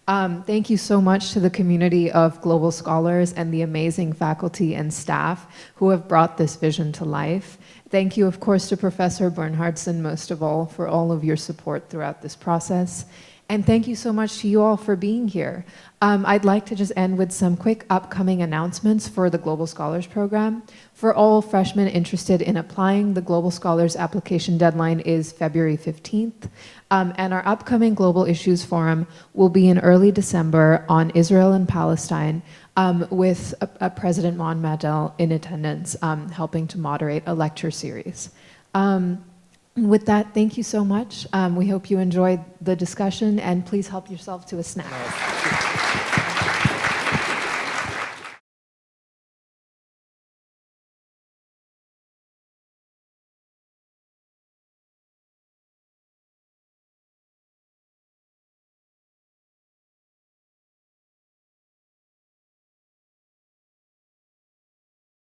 Thank you so much to the community of global scholars and the amazing faculty and staff who have brought this vision to life. Thank you, of course, to Professor Bernhardsen, most of all, for all of your support throughout this process. And thank you so much to you all for being here. I'd like to just end with some quick upcoming announcements for the Global Scholars Program. For all freshmen interested in applying, the Global Scholars application deadline is February 15th. And our upcoming Global Issues Forum will be in early December on Israel and Palestine, with President Mon Madel in attendance, helping to moderate a lecture series. With that, thank you so much. We hope you enjoyed the discussion, and please help yourself to a snack. Nice.